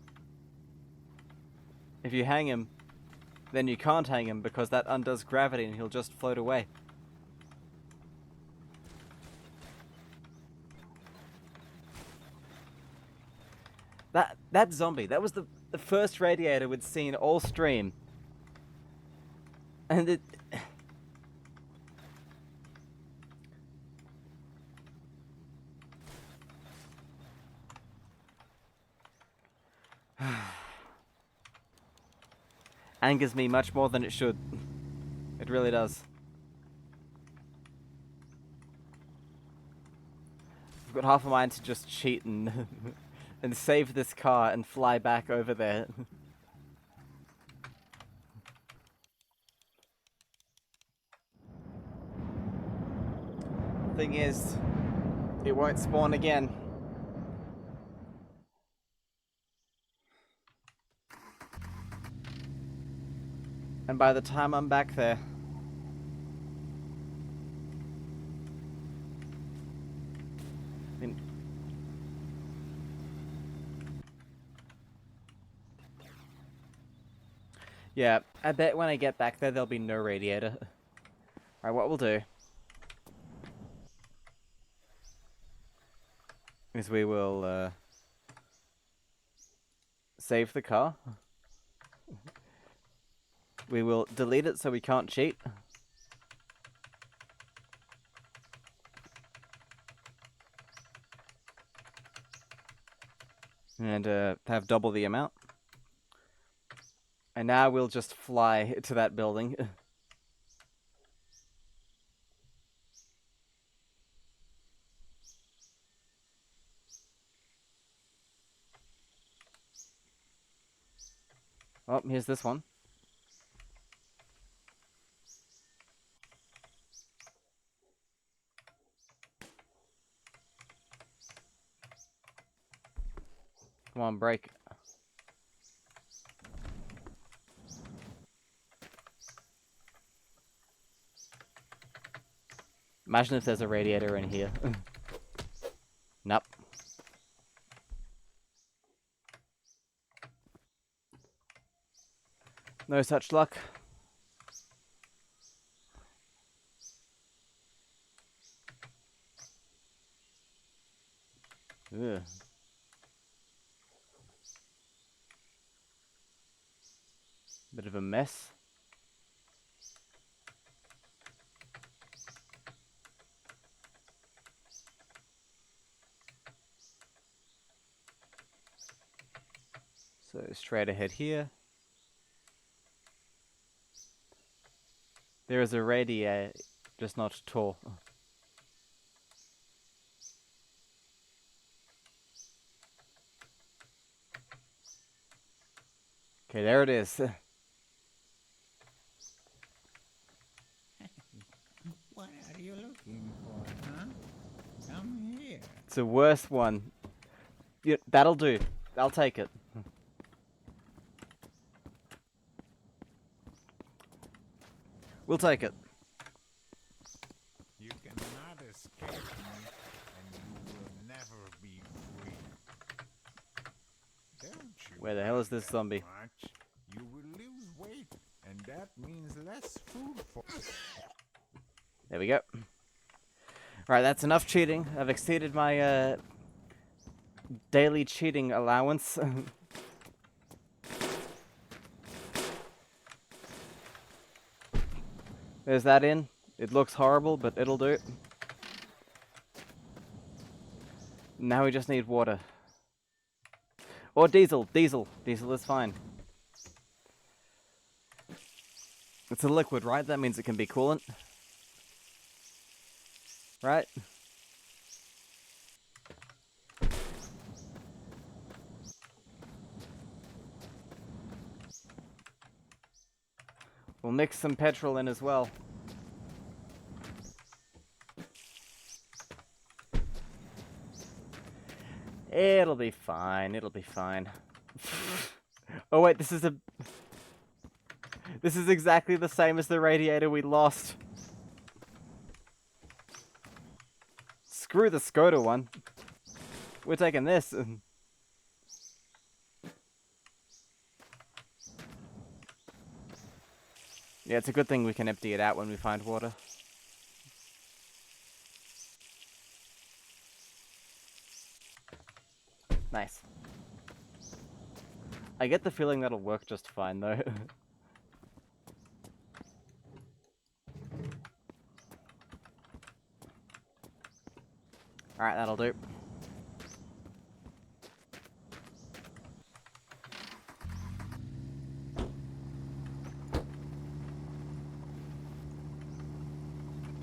If you hang him, then you can't hang him because that undoes gravity and he'll just float away. That zombie, that was the first radiator we'd seen all stream. And it... angers me much more than it should. It really does. I've got half a mind to just cheat and and save this car and fly back over there. Thing is, it won't spawn again. And by the time I'm back there, yeah, I bet when I get back there, there'll be no radiator. Alright, what we'll do is we will save the car. We will delete it so we can't cheat. And have double the amount. And now we'll just fly to that building. Oh, here's this one. Come on, break. Imagine if there's a radiator in here. Nope. No such luck. Ugh. Bit of a mess. So straight ahead here. There is a radiator, just not tall. Okay, there it is. What are you looking for, huh? Come here. It's the worst one. Yeah, that'll do. I'll take it. We'll take it. You cannot escape me, and you will never be free. Don't you Where the hell is this worry that zombie? much. You will lose weight, and that means less food for. There we go. Right, that's enough cheating. I've exceeded my daily cheating allowance. There's that in. It looks horrible, but it'll do. Now we just need water. Or diesel. Diesel. Diesel is fine. It's a liquid, right? That means it can be coolant. Right? We'll mix some petrol in as well. It'll be fine. It'll be fine. Oh wait, this is exactly the same as the radiator we lost. Screw the Skoda one. We're taking this. Yeah, it's a good thing we can empty it out when we find water. Nice. I get the feeling that'll work just fine, though. Alright, that'll do.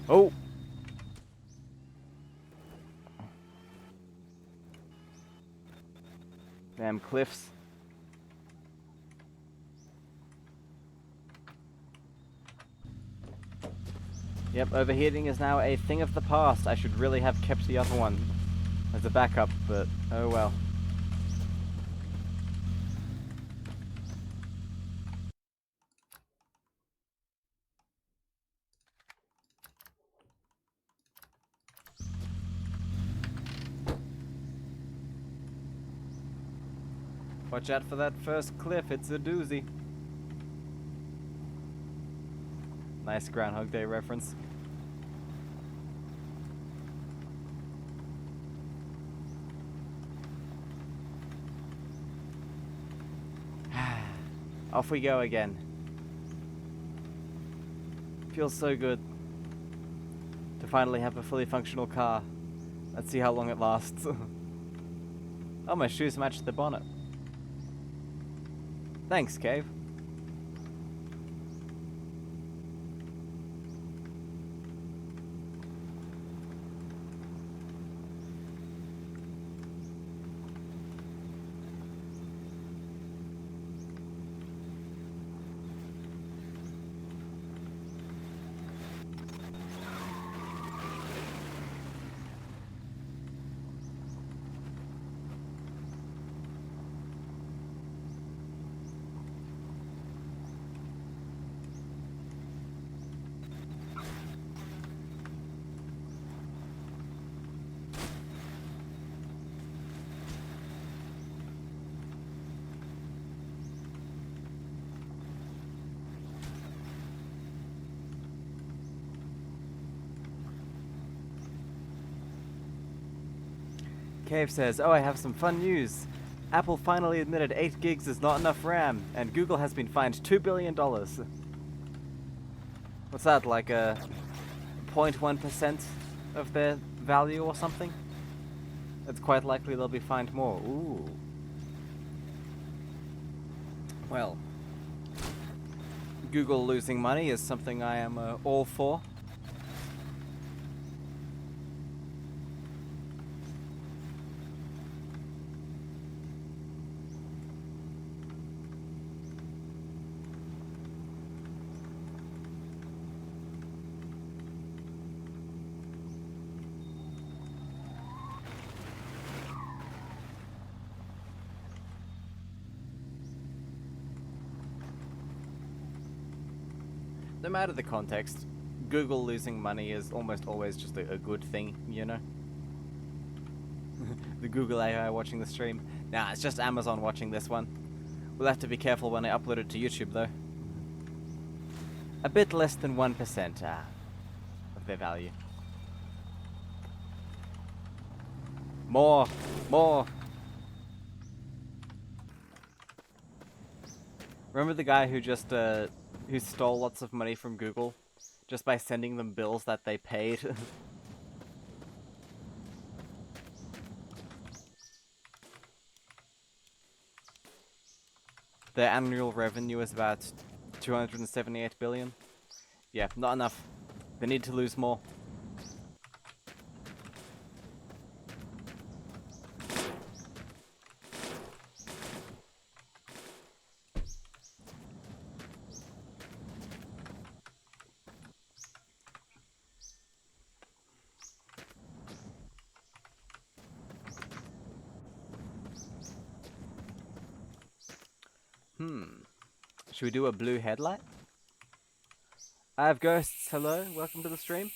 Oh! Damn cliffs. Yep, overheating is now a thing of the past. I should really have kept the other one as a backup, but oh well. Watch out for that first cliff, it's a doozy. Nice Groundhog Day reference. Off we go again. Feels so good to finally have a fully functional car. Let's see how long it lasts. Oh, my shoes match the bonnet. Thanks, Cave. Cave says, oh, I have some fun news. Apple finally admitted 8 gigs is not enough RAM, and Google has been fined $2 billion. What's that, like a 0.1% of their value or something? It's quite likely they'll be fined more. Ooh. Well, Google losing money is something I am all for. No matter the context, Google losing money is almost always just a good thing, you know? The Google AI watching the stream. Nah, it's just Amazon watching this one. We'll have to be careful when I upload it to YouTube, though. A bit less than 1% of their value. More! More! Remember the guy who just, who stole lots of money from Google just by sending them bills that they paid? Their annual revenue is about 278 billion. Yeah, not enough. They need to lose more. Should we do a blue headlight? I have ghosts. Hello, welcome to the stream.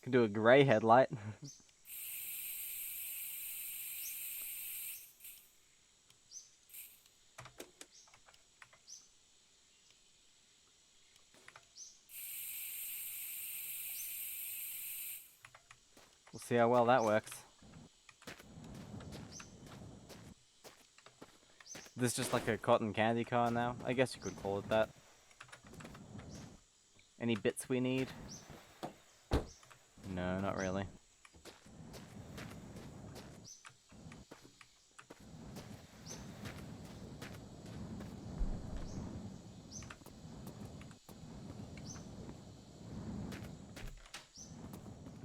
Can do a grey headlight. See how well that works. This is just like a cotton candy car now. I guess you could call it that. Any bits we need? No, not really.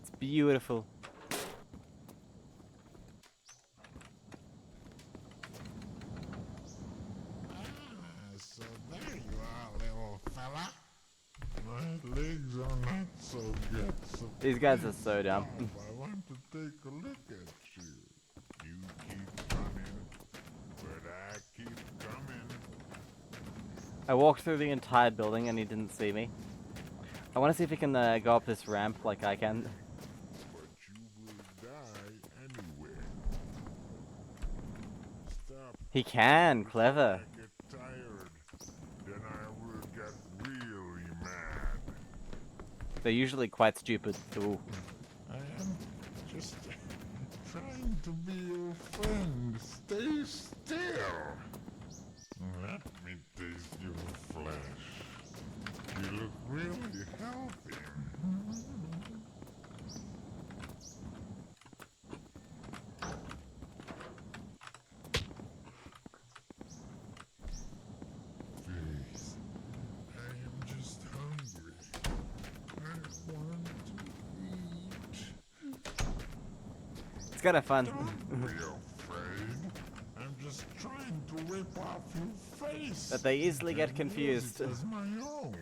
It's beautiful. So there you are, little fella. My legs are not so good. So These guys are so dumb. I want to take a look at you. You keep running, but I keep coming. I walked through the entire building and he didn't see me. I want to see if he can go up this ramp like I can. But you will die anyway. Stop. He can, clever. I get tired, then I will get really mad. They're usually quite stupid. Ooh. I am just trying to be your friend. Stay still. Let me taste your flesh. You look really healthy. Please, I am just hungry. I want to eat. It's kind of fun. Don't be afraid. I'm just trying to rip off your face. But they easily get and confused. use it as my own.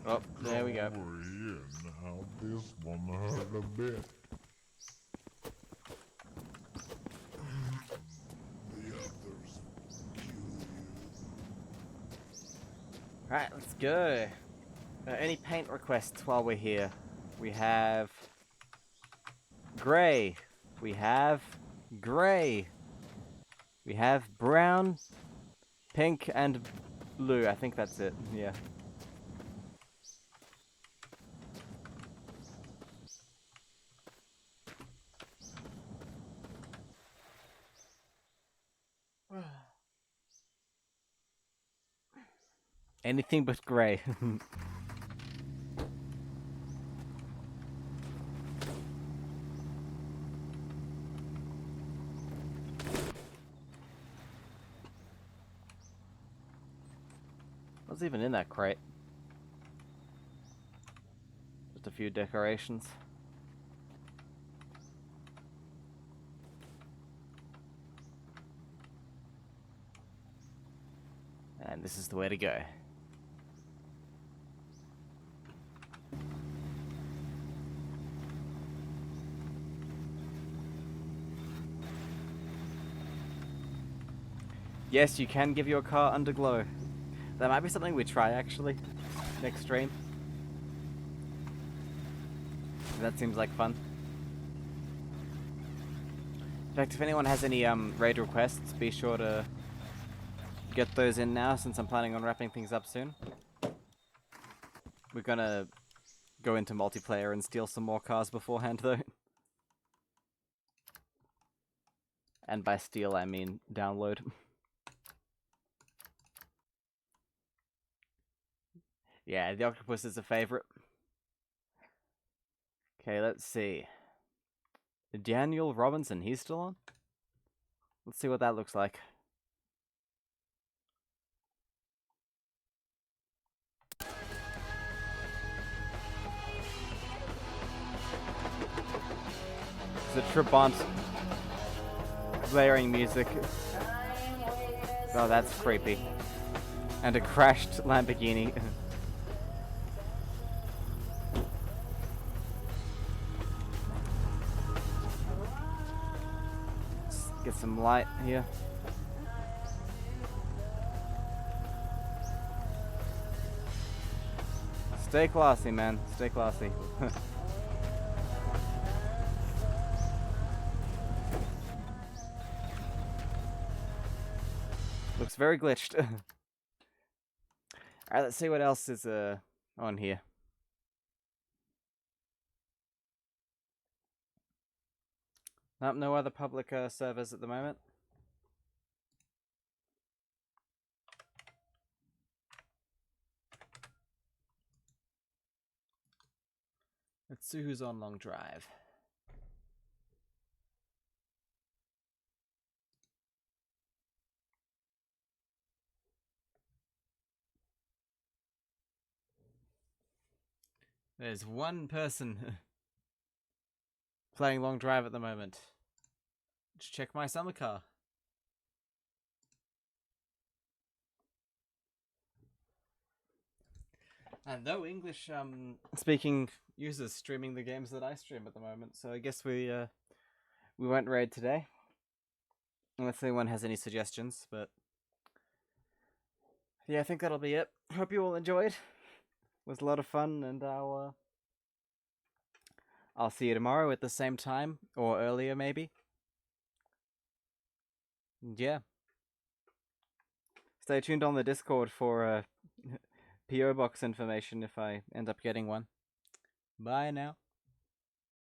Oh, there we go. Over here now. This one hurt a bit. The others kill you. Right, let's go. Any paint requests while we're here? We have gray. We have gray. We have brown, pink, and blue. I think that's it. Yeah. Anything but gray. What's even in that crate? Just a few decorations. And this is the way to go. Yes, you can give your car underglow. That might be something we try actually next stream. That seems like fun. In fact, if anyone has any raid requests, be sure to get those in now since I'm planning on wrapping things up soon. We're gonna go into multiplayer and steal some more cars beforehand though. And by steal I mean download. Yeah, the octopus is a favorite. Okay, let's see. Daniel Robinson, he's still on? Let's see what that looks like. The Trabant blaring music. Oh, that's creepy. And a crashed Lamborghini. Let's get some light here. Stay classy, man. Stay classy. Looks very glitched. Alright, let's see what else is on here. Nope, no other public servers at the moment. Let's see who's on long drive. There's one person playing long drive at the moment. Let's check my summer car. And no English speaking users streaming the games that I stream at the moment, so I guess we won't raid today. Unless anyone has any suggestions, but yeah, I think that'll be it. Hope you all enjoyed. It was a lot of fun, and I'll see you tomorrow at the same time, or earlier maybe. And yeah. Stay tuned on the Discord for PO box information if I end up getting one. Bye now.